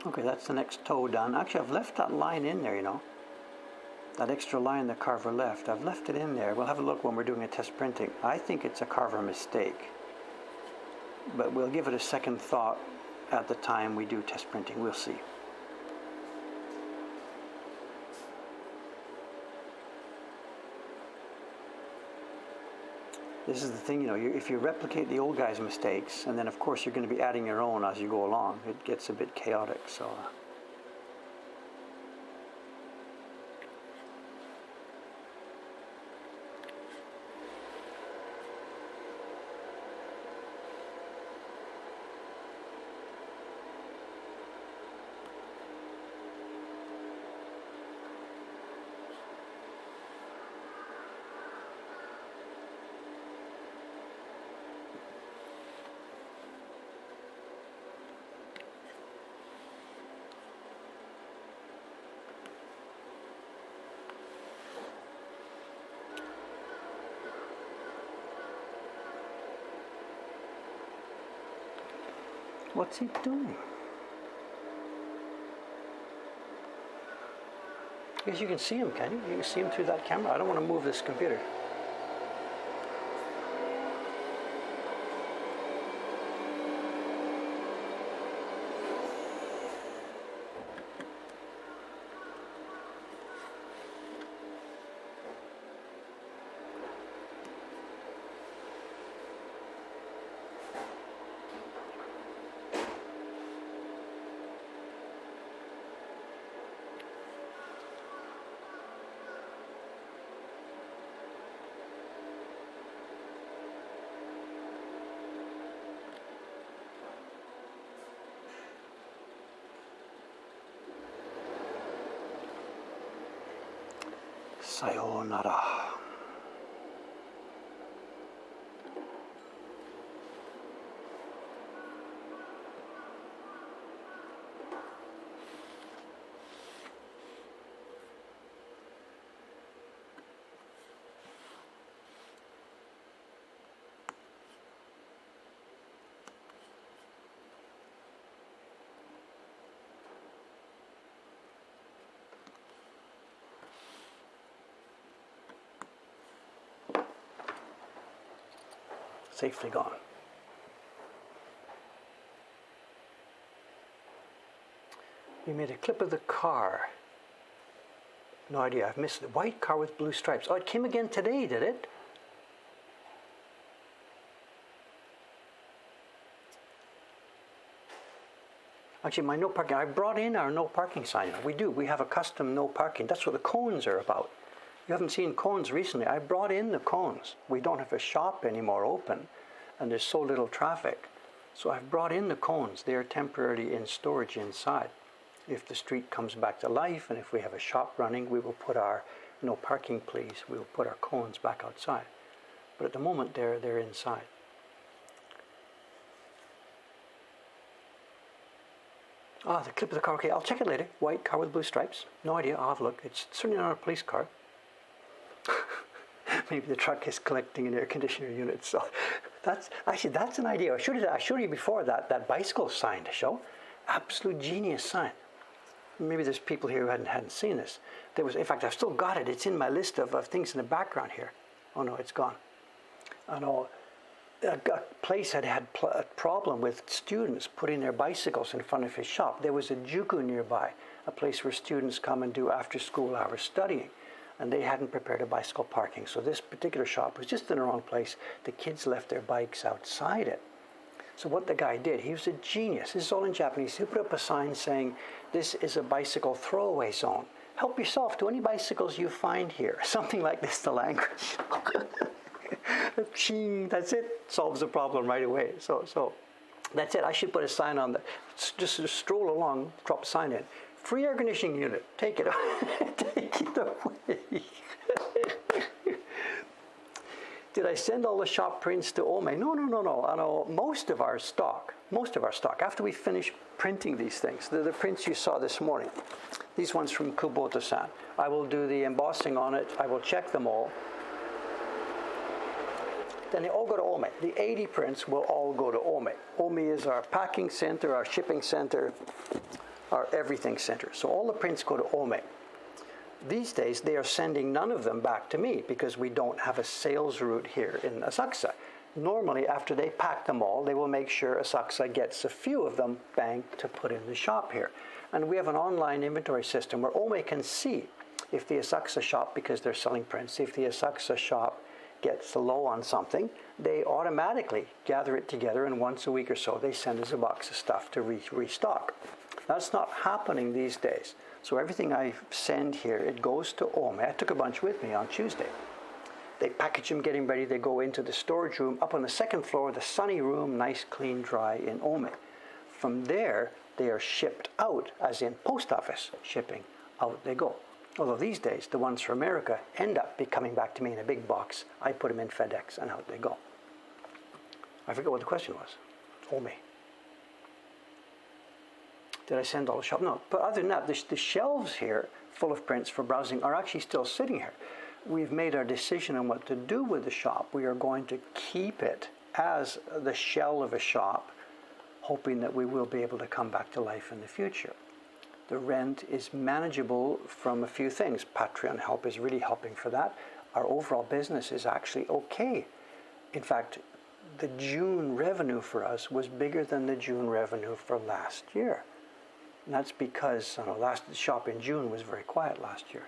S1: Okay, that's the next toe done. Actually, I've left that line in there, you know. That extra line the carver left. I've left it in there. We'll have a look when we're doing a test printing. I think it's a carver mistake. But we'll give it a second thought at the time we do test printing. We'll see. This is the thing, if you replicate the old guy's mistakes, and then of course you're going to be adding your own as you go along, it gets a bit chaotic. So. What's he doing? I guess you can see him, can you? You can see him through that camera. I don't want to move this computer. Sayonara. Safely gone. We made a clip of the car. No idea, I've missed it. White car with blue stripes. Oh, it came again today, did it? Actually, my no parking, I brought in our no parking sign. We do, we have a custom no parking. That's what the cones are about. You haven't seen cones recently. I brought in the cones. We don't have a shop anymore open, and there's so little traffic. So I've brought in the cones. They are temporarily in storage inside. If the street comes back to life, and if we have a shop running, we will put our no parking please. We will put our cones back outside. But at the moment, they're inside. Ah, the clip of the car. Okay, I'll check it later. White car with blue stripes. No idea. I'll have a look. It's certainly not a police car. Maybe the truck is collecting an air conditioner unit. So that's an idea. I showed you before that bicycle sign to show. Absolute genius sign. Maybe there's people here who hadn't seen this. In fact, I've still got it. It's in my list of things in the background here. Oh no, it's gone. I know a place had a problem with students putting their bicycles in front of his shop. There was a Juku nearby, a place where students come and do after school hours studying. And they hadn't prepared a bicycle parking. So this particular shop was just in the wrong place. The kids left their bikes outside it. So what the guy did, he was a genius. This is all in Japanese. He put up a sign saying, "This is a bicycle throwaway zone. Help yourself to any bicycles you find here." Something like this, the language. That's it. Solves the problem right away. So that's it. I should put a sign on that. Just stroll along, drop a sign in. Free air conditioning unit. Take it. Take it away. Did I send all the shop prints to Ome? No. I know most of our stock, after we finish printing these things, the prints you saw this morning, these ones from Kubota-san, I will do the embossing on it. I will check them all. Then they all go to Ome. The 80 prints will all go to Ome. Ome is our packing center, our shipping center, our everything center. So all the prints go to Ome. These days, they are sending none of them back to me because we don't have a sales route here in Asakusa. Normally, after they pack them all, they will make sure Asakusa gets a few of them banked to put in the shop here. And we have an online inventory system where Ome can see if the Asakusa shop, because they're selling prints, if the Asakusa shop gets low on something, they automatically gather it together, and once a week or so they send us a box of stuff to restock. That's not happening these days. So everything I send here, it goes to Ome. I took a bunch with me on Tuesday. They package them, getting ready. They go into the storage room up on the second floor, the sunny room, nice, clean, dry in Ome. From there, they are shipped out, as in post office shipping. Out they go. Although these days, the ones from America end up coming back to me in a big box. I put them in FedEx, and out they go. I forget what the question was. Ome. Did I send all the shop? No. But other than that, the shelves here, full of prints for browsing, are actually still sitting here. We've made our decision on what to do with the shop. We are going to keep it as the shell of a shop, hoping that we will be able to come back to life in the future. The rent is manageable from a few things. Patreon help is really helping for that. Our overall business is actually okay. In fact, the June revenue for us was bigger than the June revenue for last year. And that's because the shop in June was very quiet last year.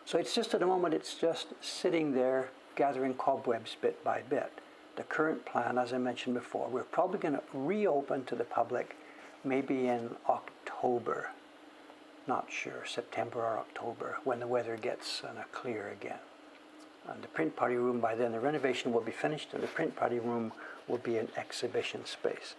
S1: So it's just at the moment, it's just sitting there gathering cobwebs bit by bit. The current plan, as I mentioned before, we're probably going to reopen to the public maybe in October. Not sure, September or October, when the weather gets clear again. And the print party room, by then the renovation will be finished, and the print party room will be an exhibition space.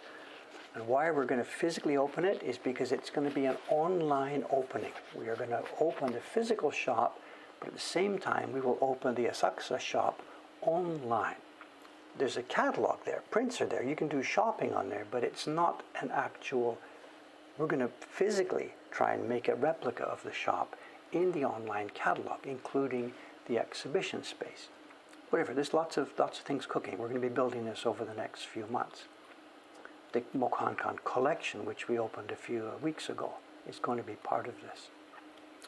S1: And why we're going to physically open it is because it's going to be an online opening. We are going to open the physical shop, but at the same time we will open the Asakusa shop online. There's a catalog there, prints are there, you can do shopping on there, but it's not an actual, we're going to physically try and make a replica of the shop in the online catalog, including the exhibition space. Whatever, there's lots of things cooking. We're going to be building this over the next few months. The Mokankan collection, which we opened a few weeks ago, is going to be part of this.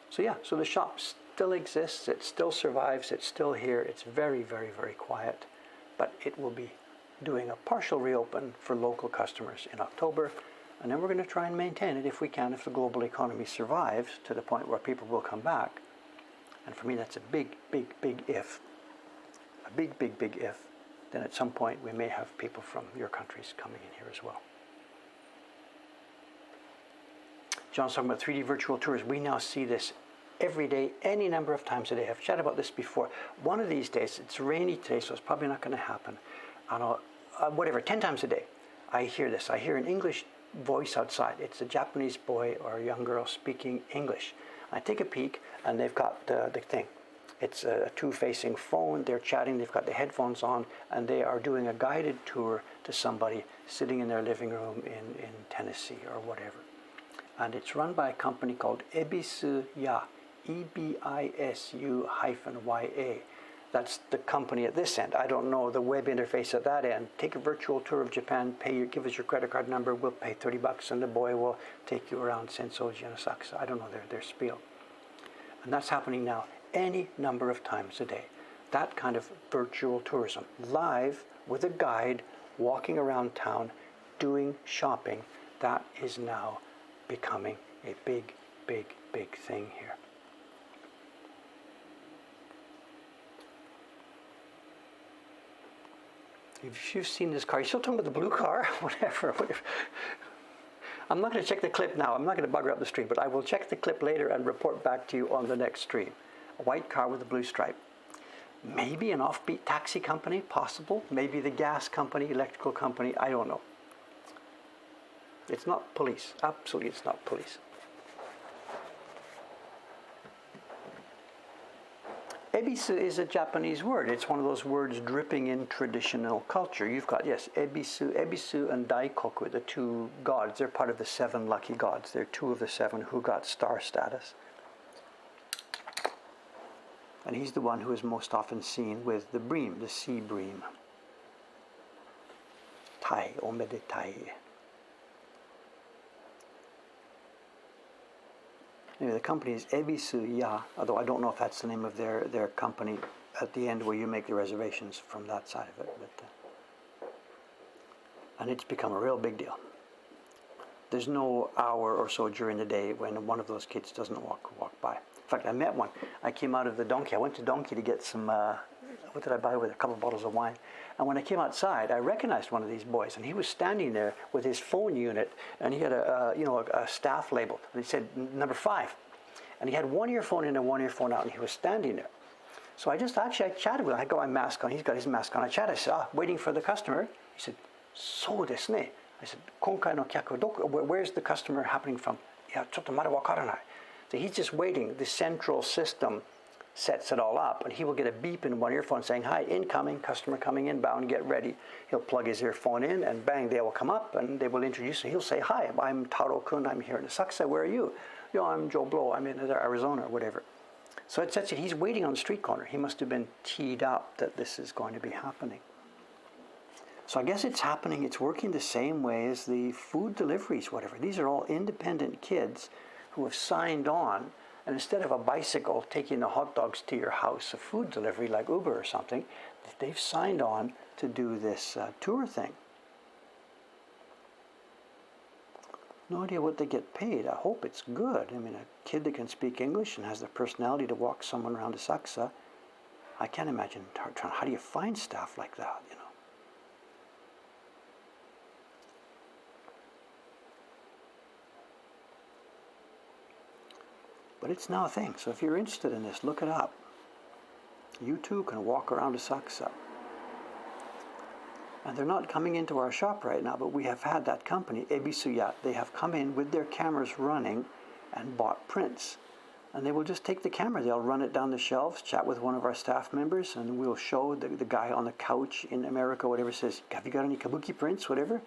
S1: So the shop still exists, it still survives, it's still here, it's very, very, very quiet, but it will be doing a partial reopen for local customers in October, and then we're going to try and maintain it if we can, if the global economy survives to the point where people will come back. And for me, that's a big, big, big if. A big, big, big if. Then at some point we may have people from your countries coming in here as well. John's talking about 3D virtual tours. We now see this every day, any number of times a day. I've chatted about this before. One of these days, it's rainy today, so it's probably not going to happen. I don't know, 10 times a day, I hear this. I hear an English voice outside. It's a Japanese boy or a young girl speaking English. I take a peek, and they've got the thing. It's a two-facing phone. They're chatting. They've got the headphones on, and they are doing a guided tour to somebody sitting in their living room in Tennessee or whatever. And it's run by a company called Ebisu-ya, EBISU-YA. That's the company at this end. I don't know the web interface at that end. Take a virtual tour of Japan. Give us your credit card number. We'll pay $30, and the boy will take you around Sensoji and Asakusa. I don't know their spiel. And that's happening now any number of times a day. That kind of virtual tourism, live with a guide, walking around town, doing shopping, that is now becoming a big, big, big thing here. If you've seen this car, you're still talking about the blue car? whatever. I'm not going to check the clip now. I'm not going to bugger up the stream, but I will check the clip later and report back to you on the next stream. A white car with a blue stripe. Maybe an offbeat taxi company, possible. Maybe the gas company, electrical company, I don't know. It's not police. Absolutely, it's not police. Ebisu is a Japanese word. It's one of those words dripping in traditional culture. You've got, yes, Ebisu and Daikoku, the two gods. They're part of the 7 lucky gods. They're 2 of the 7 who got star status. And he's the one who is most often seen with the bream, the sea bream. Tai, omedetai. Anyway, the company is Ebisu-ya, although I don't know if that's the name of their company at the end where you make the reservations from that side of it. And it's become a real big deal. There's no hour or so during the day when one of those kids doesn't walk by. In fact, I met one. I came out of the donkey. I went to Donkey to get some what did I buy with it? A couple of bottles of wine. And when I came outside, I recognized one of these boys, and he was standing there with his phone unit, and he had a staff label, and it said number 5, and he had one earphone in and one earphone out, and he was standing there. So I chatted with him. I got my mask on. He's got his mask on. I chatted. I said, waiting for the customer. He said, "So desu ne." I said, "Konkai no kyaku, where's the customer happening from?" "Yeah, chotto mada wakaranai." So he's just waiting. The central system sets it all up, and he will get a beep in one earphone saying, "Hi, incoming, customer coming inbound, get ready." He'll plug his earphone in, and bang, they will come up, and they will introduce him. He'll say, "Hi, I'm Taro-kun, I'm here in Asakusa, where are you?" "I'm Joe Blow, I'm in Arizona," or whatever. So it's such that he's waiting on the street corner. He must have been teed up that this is going to be happening. So I guess it's happening, it's working the same way as the food deliveries, whatever. These are all independent kids who have signed on, and instead of a bicycle taking the hot dogs to your house, a food delivery like Uber or something, they've signed on to do this tour thing. No idea what they get paid. I hope it's good. I mean, a kid that can speak English and has the personality to walk someone around Asakusa, I can't imagine how do you find staff like that, you know? But it's now a thing, so if you're interested in this, look it up. You too can walk around Asakusa. And they're not coming into our shop right now, but we have had that company, Ebisuya. They have come in with their cameras running and bought prints. And they will just take the camera, they'll run it down the shelves, chat with one of our staff members, and we'll show the guy on the couch in America, whatever, says, "Have you got any kabuki prints," whatever.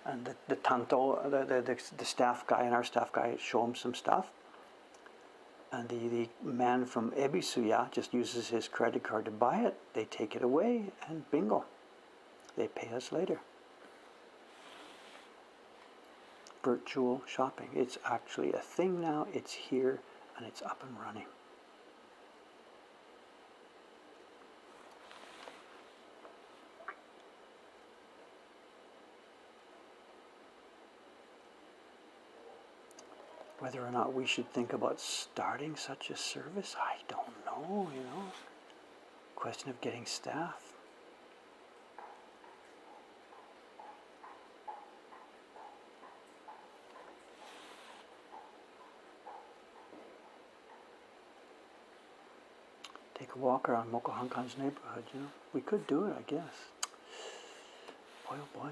S1: And the tanto, the staff guy and our staff guy show him some stuff. And the man from Ebisuya just uses his credit card to buy it. They take it away, and bingo. They pay us later. Virtual shopping. It's actually a thing now. It's here, and it's up and running. Whether or not we should think about starting such a service, I don't know, you know. Question of getting staff. Take a walk around Mokuhankan's neighborhood, you know. We could do it, I guess. Boy, oh boy.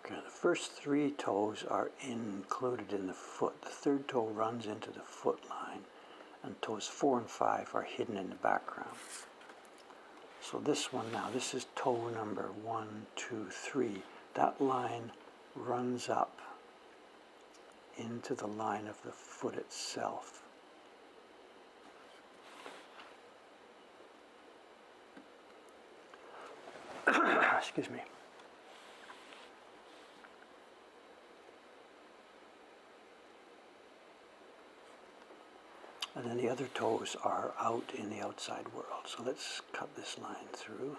S1: Okay, the first 3 toes are included in the foot. The third toe runs into the foot line, and toes 4 and 5 are hidden in the background. So this one now, this is toe number 1, 2, 3. That line runs up into the line of the foot itself. Excuse me. And then the other toes are out in the outside world. So let's cut this line through.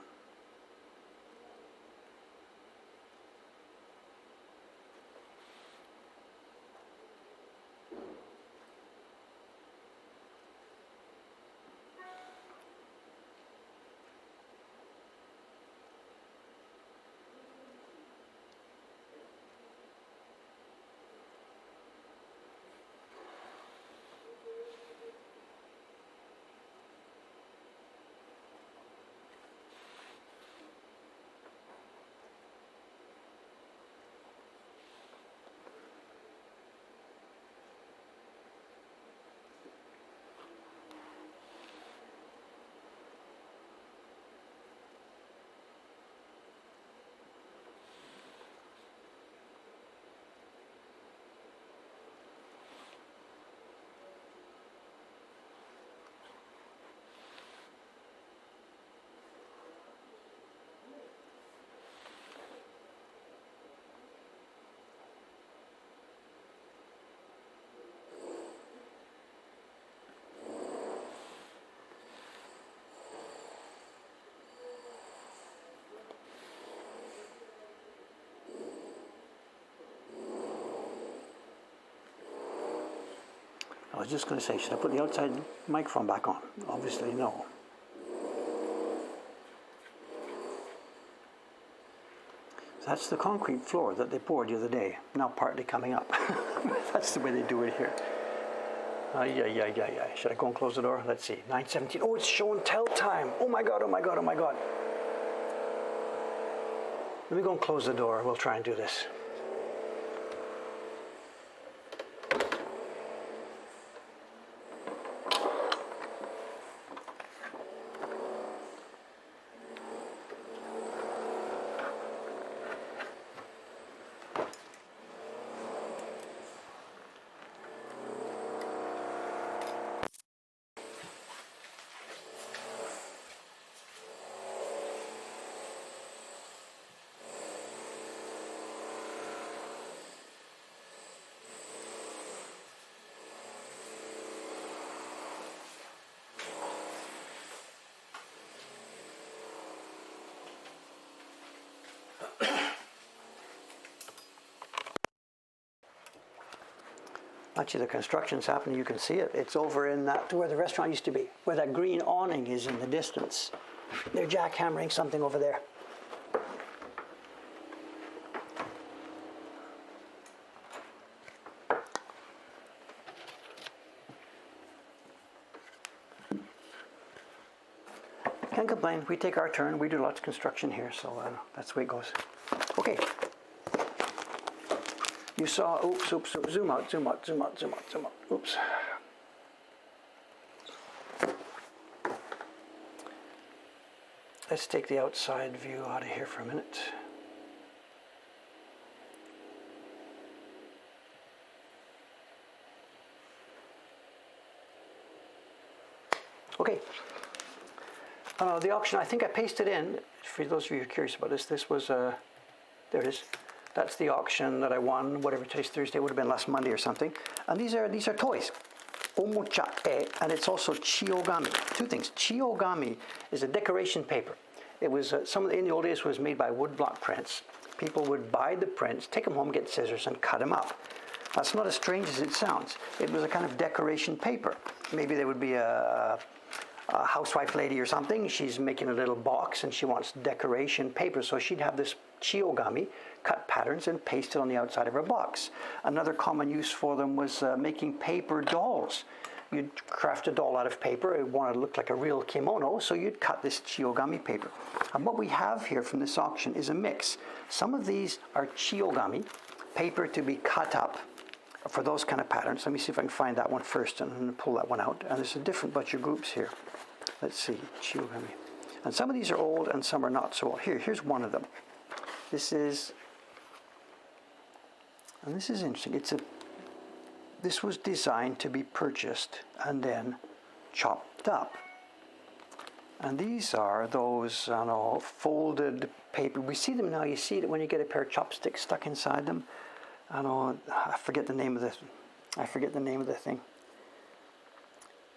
S1: I was just going to say, should I put the outside microphone back on? Obviously, no. That's the concrete floor that they poured the other day, now partly coming up. That's the way they do it here. Yeah. Should I go and close the door? Let's see, 9:17. Oh, it's show and tell time. Oh my God. Let me go and close the door. We'll try and do this. Actually, the construction's happening. You can see it. It's over in that where the restaurant used to be, where that green awning is in the distance. They're jackhammering something over there. Can't complain. We take our turn. We do lots of construction here, so that's the way it goes. Okay. You saw, oops, zoom out. Oops. Let's take the outside view out of here for a minute. Okay. The auction, I think I pasted in, for those of you who are curious about this was, there it is. That's the auction that I won, whatever today's Thursday, would have been last Monday or something. And these are toys. Omocha-e, and it's also chiogami. Two things. Chiogami is a decoration paper. It was, in the old days, was made by woodblock prints. People would buy the prints, take them home, get scissors, and cut them up. That's not as strange as it sounds. It was a kind of decoration paper. Maybe there would be a housewife lady or something. She's making a little box and she wants decoration paper, so she'd have this chiogami, cut patterns and paste it on the outside of her box. Another common use for them was making paper dolls. You'd craft a doll out of paper. It wanted to look like a real kimono, so you'd cut this chiogami paper. And what we have here from this auction is a mix. Some of these are chiogami, paper to be cut up for those kind of patterns. Let me see if I can find that one first and pull that one out. And there's a different bunch of groups here. Let's see, chiogami. And some of these are old and some are not so old. Here's one of them. This is interesting. This was designed to be purchased and then chopped up. And these are those, folded paper. We see them now. You see that when you get a pair of chopsticks stuck inside them. I forget the name of the thing.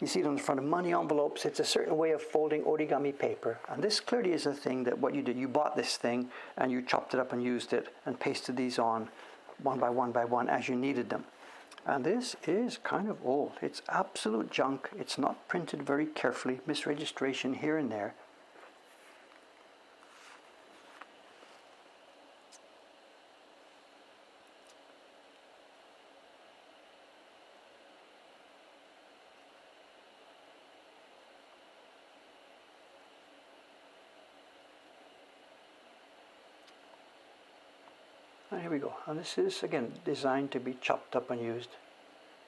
S1: You see it on the front of money envelopes. It's a certain way of folding origami paper. And this clearly is a thing that what you did. You bought this thing and you chopped it up and used it and pasted these on one by one as you needed them. And this is kind of old. It's absolute junk. It's not printed very carefully. Misregistration here and there. And here we go. And this is, again, designed to be chopped up and used.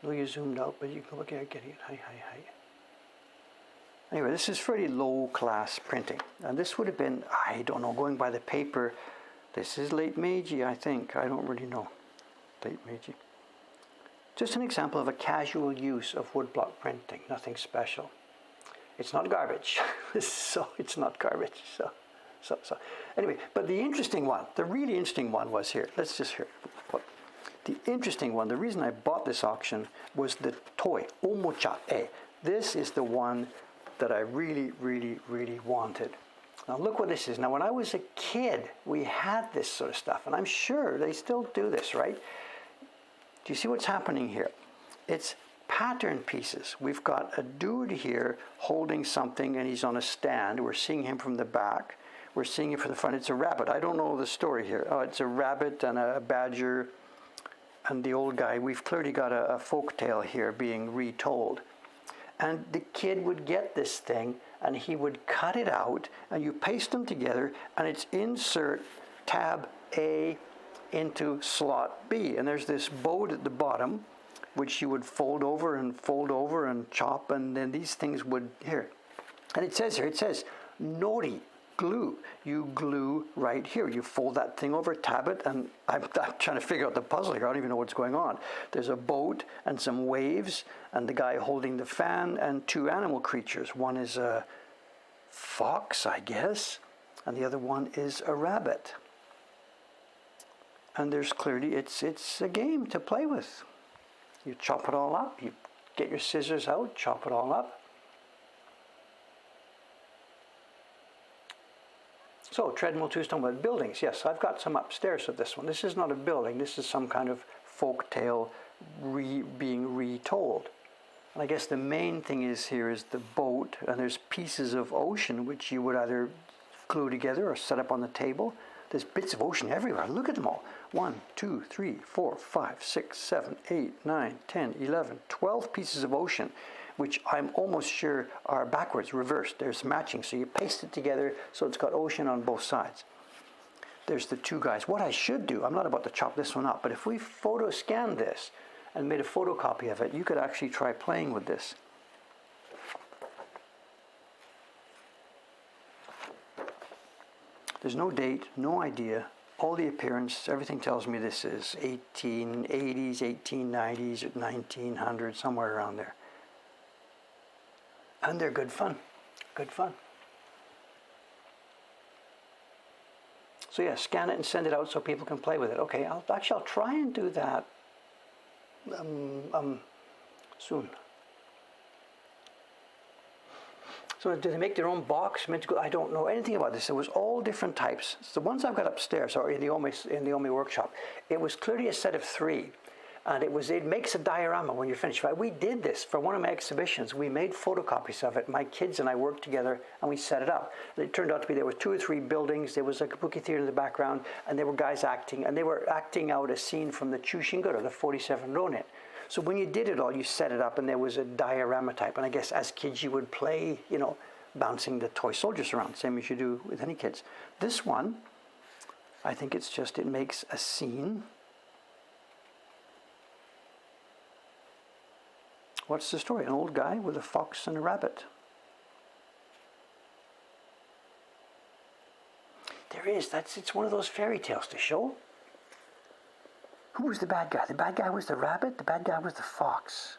S1: No, you zoomed out, but you can look at it, getting it. Hi. Anyway, this is fairly low class printing. And this would have been, I don't know, going by the paper, this is late Meiji, I think. I don't really know. Late Meiji. Just an example of a casual use of woodblock printing. Nothing special. It's not garbage. So it's not garbage. So. Anyway, but the interesting one, the really interesting one was here. Let's just hear it. The interesting one, the reason I bought this auction was the toy, Omocha-e. This is the one that I really, really, really wanted. Now look what this is. Now when I was a kid, we had this sort of stuff, and I'm sure they still do this, right? Do you see what's happening here? It's pattern pieces. We've got a dude here holding something, and he's on a stand. We're seeing him from the back. We're seeing it from the front. It's a rabbit. I don't know the story here. Oh, it's a rabbit and a badger and the old guy. We've clearly got a folk tale here being retold. And the kid would get this thing and he would cut it out and you paste them together and it's insert tab A into slot B. And there's this boat at the bottom which you would fold over and chop, and then these things would, here. And it says here, it says nori. Glue. You glue right here. You fold that thing over, tab it, and I'm trying to figure out the puzzle here. I don't even know what's going on. There's a boat and some waves and the guy holding the fan and two animal creatures. One is a fox, I guess, and the other one is a rabbit. And there's clearly, it's a game to play with. You chop it all up. You get your scissors out, chop it all up. So, Treadmill 2 is talking about buildings. Yes, I've got some upstairs of this one. This is not a building. This is some kind of folk tale being retold. And I guess the main thing is here is the boat, and there's pieces of ocean which you would either glue together or set up on the table. There's bits of ocean everywhere. Look at them all. 1, 2, 3, 4, 5, 6, 7, 8, 9, 10, 11, 12 pieces of ocean, which I'm almost sure are backwards, reversed. There's matching. So you paste it together so it's got ocean on both sides. There's the two guys. What I should do, I'm not about to chop this one up, but if we photo scanned this and made a photocopy of it, you could actually try playing with this. There's no date, no idea. All the appearance, everything tells me this is 1880s, 1890s, 1900s, somewhere around there. And they're good fun. Good fun. So yeah, scan it and send it out so people can play with it. Okay, I'll try and do that soon. So do they make their own box? I don't know anything about this. It was all different types. So the ones I've got upstairs are in the Omi workshop. It was clearly a set of 3. And it makes a diorama when you're finished. We did this for one of my exhibitions. We made photocopies of it. My kids and I worked together and we set it up. And it turned out to be there were 2 or 3 buildings. There was a kabuki theater in the background, and there were guys acting, and they were acting out a scene from the Chushinguro, the 47 Ronin. So when you did it all, you set it up, and there was a diorama type. And I guess as kids you would play, bouncing the toy soldiers around, same as you do with any kids. This one, I think it's just, it makes a scene. What's the story? An old guy with a fox and a rabbit. There is. It's one of those fairy tales to show. Who was the bad guy? The bad guy was the rabbit. The bad guy was the fox.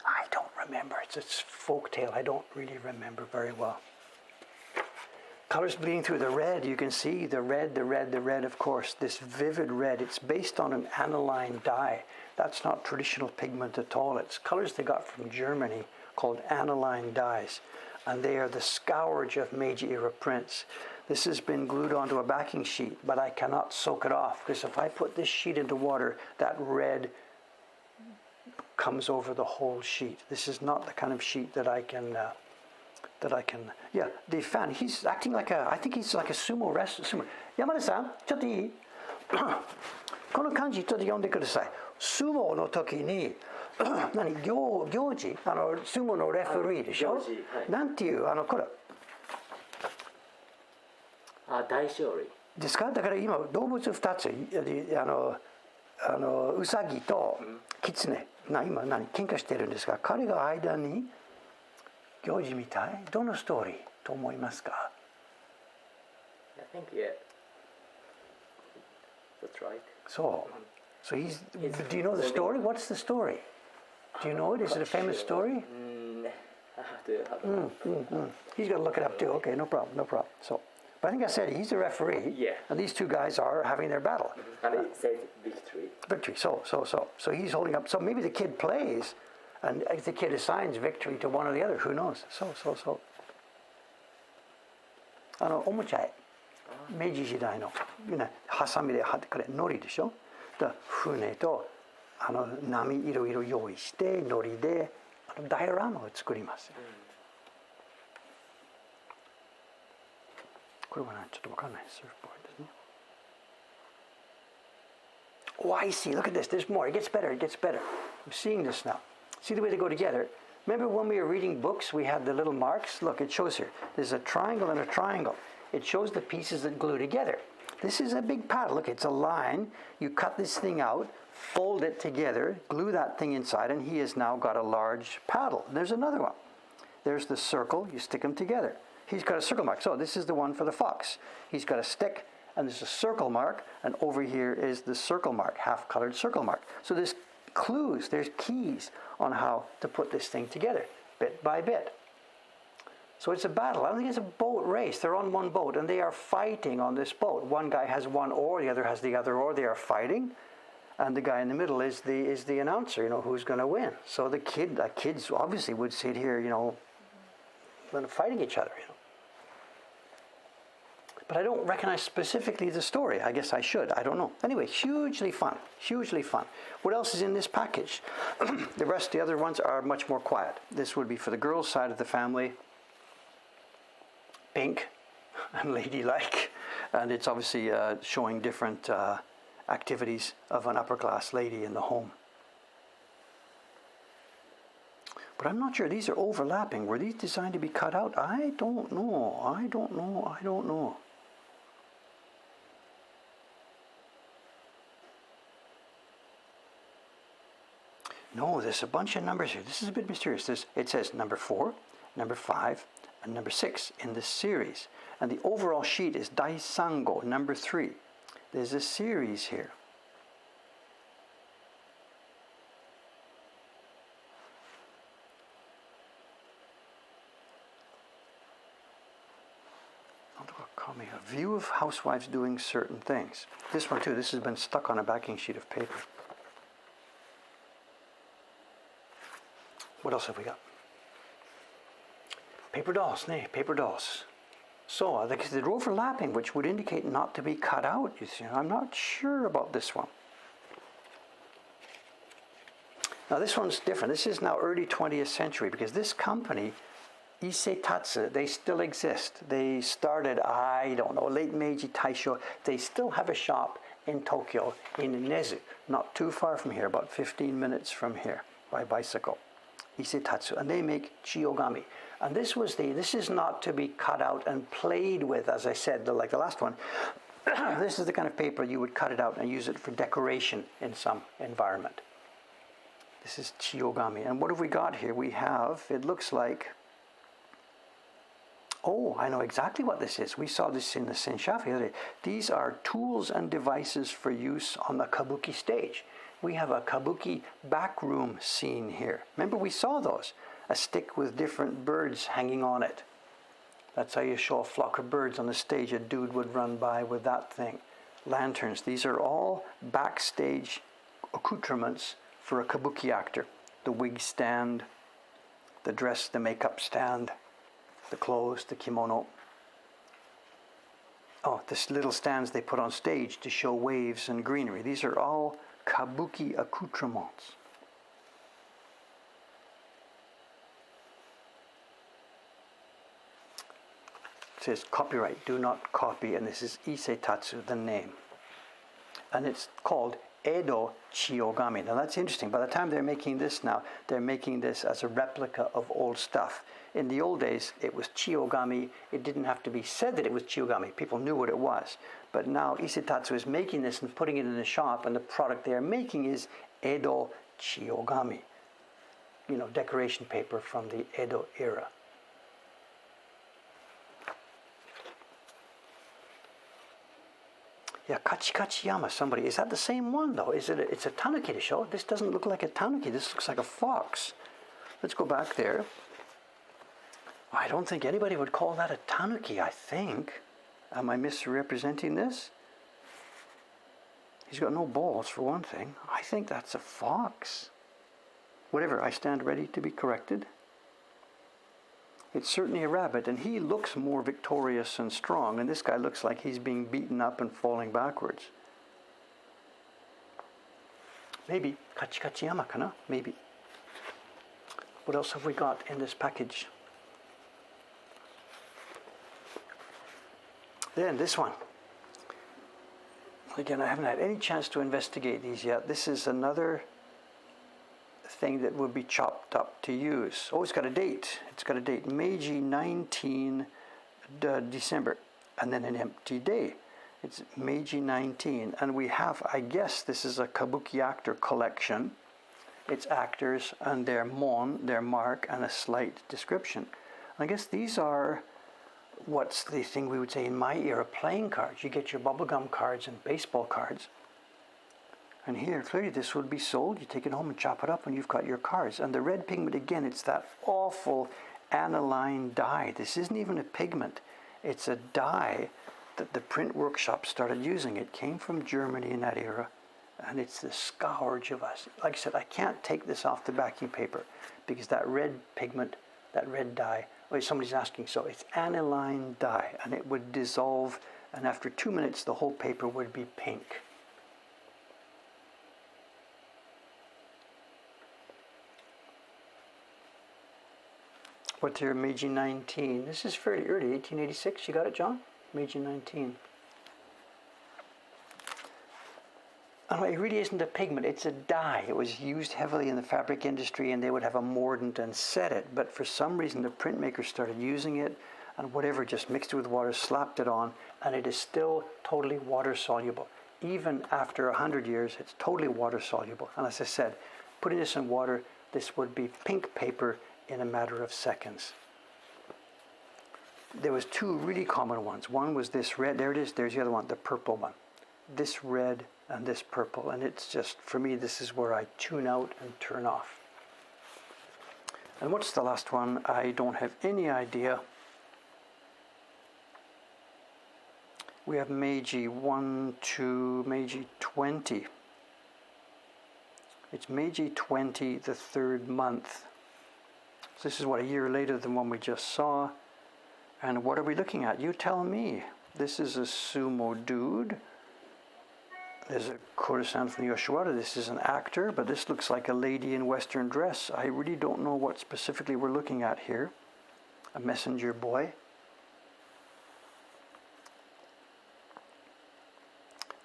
S1: I don't remember. It's folk tale. I don't really remember very well. Colors bleeding through. The red, you can see the red, of course, this vivid red. It's based on an aniline dye. That's not traditional pigment at all. It's colors they got from Germany called aniline dyes. And they are the scourge of Meiji-era prints. This has been glued onto a backing sheet, but I cannot soak it off, because if I put this sheet into water, that red comes over the whole sheet. This is not the kind of sheet that I can, yeah, the fan, he's acting like I think he's like a sumo wrestler. Yamada-san, ちょっといい? この漢字ちょっと読んでください。相撲の時に何行事相撲のレフェリーでしょ、はい、なんていうこれ
S2: 大勝利
S1: ですか。だから今動物2つウサギとキツネ今喧嘩してるんですが、彼が間に行事みたい。どのストーリーと思いますか？
S2: I think yeah. That's right.
S1: So he's do you know the story? What's the story? Do you know it? Is it a famous story?
S2: I have to.
S1: He's got to look it up too. Okay, no problem. So, but I think I said he's a referee.
S2: Yeah.
S1: And these two guys are having their battle.
S2: And it says victory.
S1: Victory. So he's holding up. So maybe the kid plays, and the kid assigns victory to one or the other. Who knows? So. おもちゃ絵。明治時代のハサミでこれ糊でしょ。船と波いろいろ用意して糊でダイオラマを作ります。これはちょっと分かんない。サーフボードですね。Oh, I see. Look at this. There's more. It gets better. I'm seeing this now. See the way they go together? Remember when we were reading books, we had the little marks? Look, it shows here. There's a triangle and a triangle. It shows the pieces that glue together. This is a big paddle. Look, it's a line. You cut this thing out, fold it together, glue that thing inside, and he has now got a large paddle. There's another one. There's the circle. You stick them together. He's got a circle mark. So this is the one for the fox. He's got a stick, and there's a circle mark, and over here is the circle mark, half-colored circle mark. So there's clues, there's keys on how to put this thing together, bit by bit. So it's a battle. I don't think it's a boat race. They're on one boat, and they are fighting on this boat. One guy has one oar, the other has the other oar. They are fighting, and the guy in the middle is the announcer. Who's going to win. So the kids obviously would sit here, fighting each other. But I don't recognize specifically the story. I guess I should. I don't know. Anyway, hugely fun. What else is in this package? The other ones are much more quiet. This would be for the girls' side of the family. Pink and ladylike, and it's obviously showing different activities of an upper class lady in the home. But I'm not sure these are overlapping. Were these designed to be cut out? I don't know. No, there's a bunch of numbers here. This is a bit mysterious. It says number 4, number 5, and number 6 in this series. And the overall sheet is Daisango, number 3. There's a series here. A view of housewives doing certain things. This one too, this has been stuck on a backing sheet of paper. What else have we got? Paper dolls. So they're overlapping, which would indicate not to be cut out. You see, I'm not sure about this one. Now this one's different. This is now early 20th century, because this company, Isetatsu, they still exist. They started, I don't know, late Meiji Taisho. They still have a shop in Tokyo, in Nezu, not too far from here, about 15 minutes from here by bicycle. Isetatsu, and they make chiyogami. And this is not to be cut out and played with, as I said, like the last one. This is the kind of paper you would cut it out and use it for decoration in some environment. This is chiyogami. And what have we got here? We have, it looks like, oh, I know exactly what this is. We saw this in the Senshafu the other day. These are tools and devices for use on the kabuki stage. We have a kabuki backroom scene here. Remember, we saw those. A stick with different birds hanging on it. That's how you show a flock of birds on the stage. A dude would run by with that thing. Lanterns. These are all backstage accoutrements for a kabuki actor. The wig stand, the dress, the makeup stand, the clothes, the kimono. Oh, this little stands they put on stage to show waves and greenery. These are all kabuki accoutrements. It says copyright, do not copy, and this is Isetatsu, the name. And it's called Edo Chiyogami. Now that's interesting. By the time they're making this now, they're making this as a replica of old stuff. In the old days, it was Chiyogami. It didn't have to be said that it was Chiyogami. People knew what it was. But now Isetatsu is making this and putting it in the shop, and the product they are making is Edo Chiyogami. You know, decoration paper from the Edo era. Yeah, Kachikachiyama, somebody. Is that the same one, though? It's a tanuki to show. This doesn't look like a tanuki. This looks like a fox. Let's go back there. I don't think anybody would call that a tanuki, I think. Am I misrepresenting this? He's got no balls, for one thing. I think that's a fox. Whatever, I stand ready to be corrected. It's certainly a rabbit, and he looks more victorious and strong, and this guy looks like he's being beaten up and falling backwards. Maybe Kachikachiyama kana? Maybe. What else have we got in this package? Then this one. Again, I haven't had any chance to investigate these yet. This is another thing that would be chopped up to use. Oh, it's got a date. It's got a date. Meiji 19 December. And then an empty day. It's Meiji 19. And we have, I guess this is a kabuki actor collection. It's actors and their mon, their mark, and a slight description. I guess these are, what's the thing we would say in my era, playing cards. You get your bubblegum cards and baseball cards. And here, clearly this would be sold. You take it home and chop it up and you've got your cards. And the red pigment, again, it's that awful aniline dye. This isn't even a pigment. It's a dye that the print workshop started using. It came from Germany in that era. And it's the scourge of us. Like I said, I can't take this off the backing paper because that red pigment, that red dye, oh, somebody's asking, so it's aniline dye and it would dissolve, and after 2 minutes the whole paper would be pink. What's here, Meiji 19? This is fairly early, 1886. You got it, John? Meiji 19. Oh, it really isn't a pigment, it's a dye. It was used heavily in the fabric industry and they would have a mordant and set it. But for some reason the printmakers started using it and whatever, just mixed it with water, slapped it on, and it is still totally water soluble. Even after 100 years, it's totally water soluble. And as I said, putting this in water, this would be pink paper in a matter of seconds. There was two really common ones. One was this red, there it is, there's the other one, the purple one. This red and this purple, and it's just, for me, this is where I tune out and turn off. And what's the last one? I don't have any idea. We have Meiji 1 to Meiji 20. It's Meiji 20, the third month. So this is what, a year later than one we just saw. And what are we looking at? You tell me. This is a sumo dude. There's a Koro-san from Yoshiwara. This is an actor, but this looks like a lady in Western dress. I really don't know what specifically we're looking at here. A messenger boy.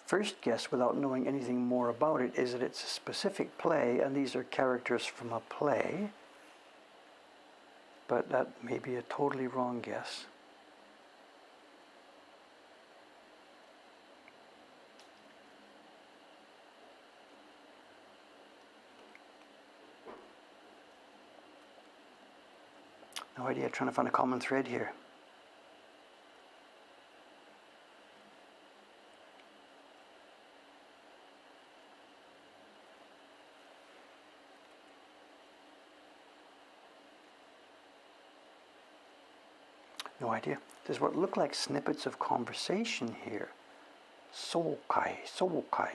S1: First guess, without knowing anything more about it, is that it's a specific play, and these are characters from a play. But that may be a totally wrong guess. No idea, trying to find a common thread here. No idea. There's what look like snippets of conversation here. Sokai, sokai.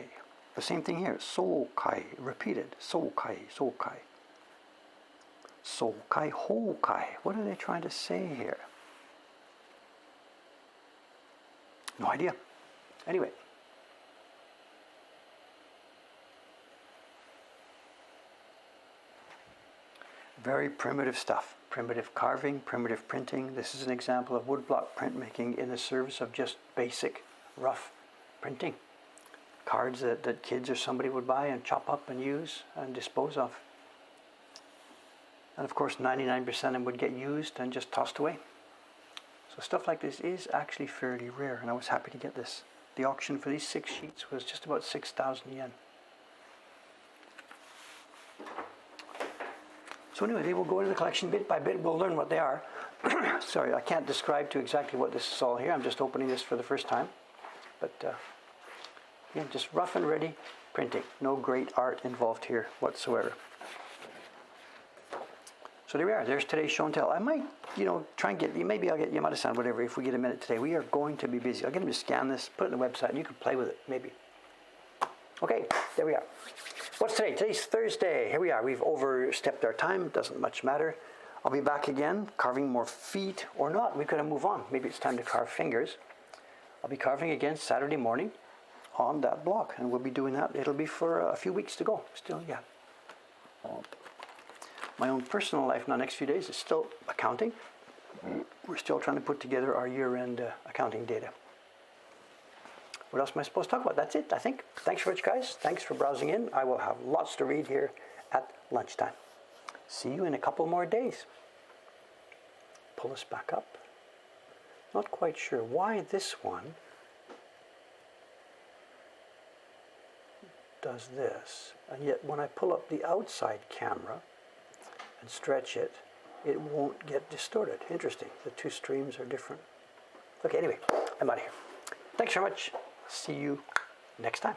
S1: The same thing here. Sokai, repeated. Sokai, sokai. Sokai, hokai. What are they trying to say here? No idea. Anyway. Very primitive stuff. Primitive carving, primitive printing. This is an example of woodblock printmaking in the service of just basic, rough printing. Cards that kids or somebody would buy and chop up and use and dispose of. And of course 99% of them would get used and just tossed away. So stuff like this is actually fairly rare, and I was happy to get this. The auction for these 6 sheets was just about 6,000 yen. So anyway, they will go into the collection bit by bit. We'll learn what they are. Sorry, I can't describe to exactly what this is all here. I'm just opening this for the first time. But yeah, just rough and ready printing. No great art involved here whatsoever. So there we are. There's today's show and tell. I might, try and get you. Maybe I'll get Yamada-san, whatever, if we get a minute today. We are going to be busy. I'll get him to scan this, put it on the website, and you can play with it, maybe. Okay, there we are. What's today? Today's Thursday. Here we are. We've overstepped our time. Doesn't much matter. I'll be back again, carving more feet or not. We've got to move on. Maybe it's time to carve fingers. I'll be carving again Saturday morning on that block, and we'll be doing that. It'll be for a few weeks to go. Still, yeah. My own personal life now, next few days, is still accounting. We're still trying to put together our year-end accounting data. What else am I supposed to talk about? That's it, I think. Thanks very much, guys. Thanks for browsing in. I will have lots to read here at lunchtime. See you in a couple more days. Pull us back up. Not quite sure why this one does this, and yet when I pull up the outside camera and stretch it, it won't get distorted. Interesting. The two streams are different. Okay, anyway, I'm out of here. Thanks very much. See you next time.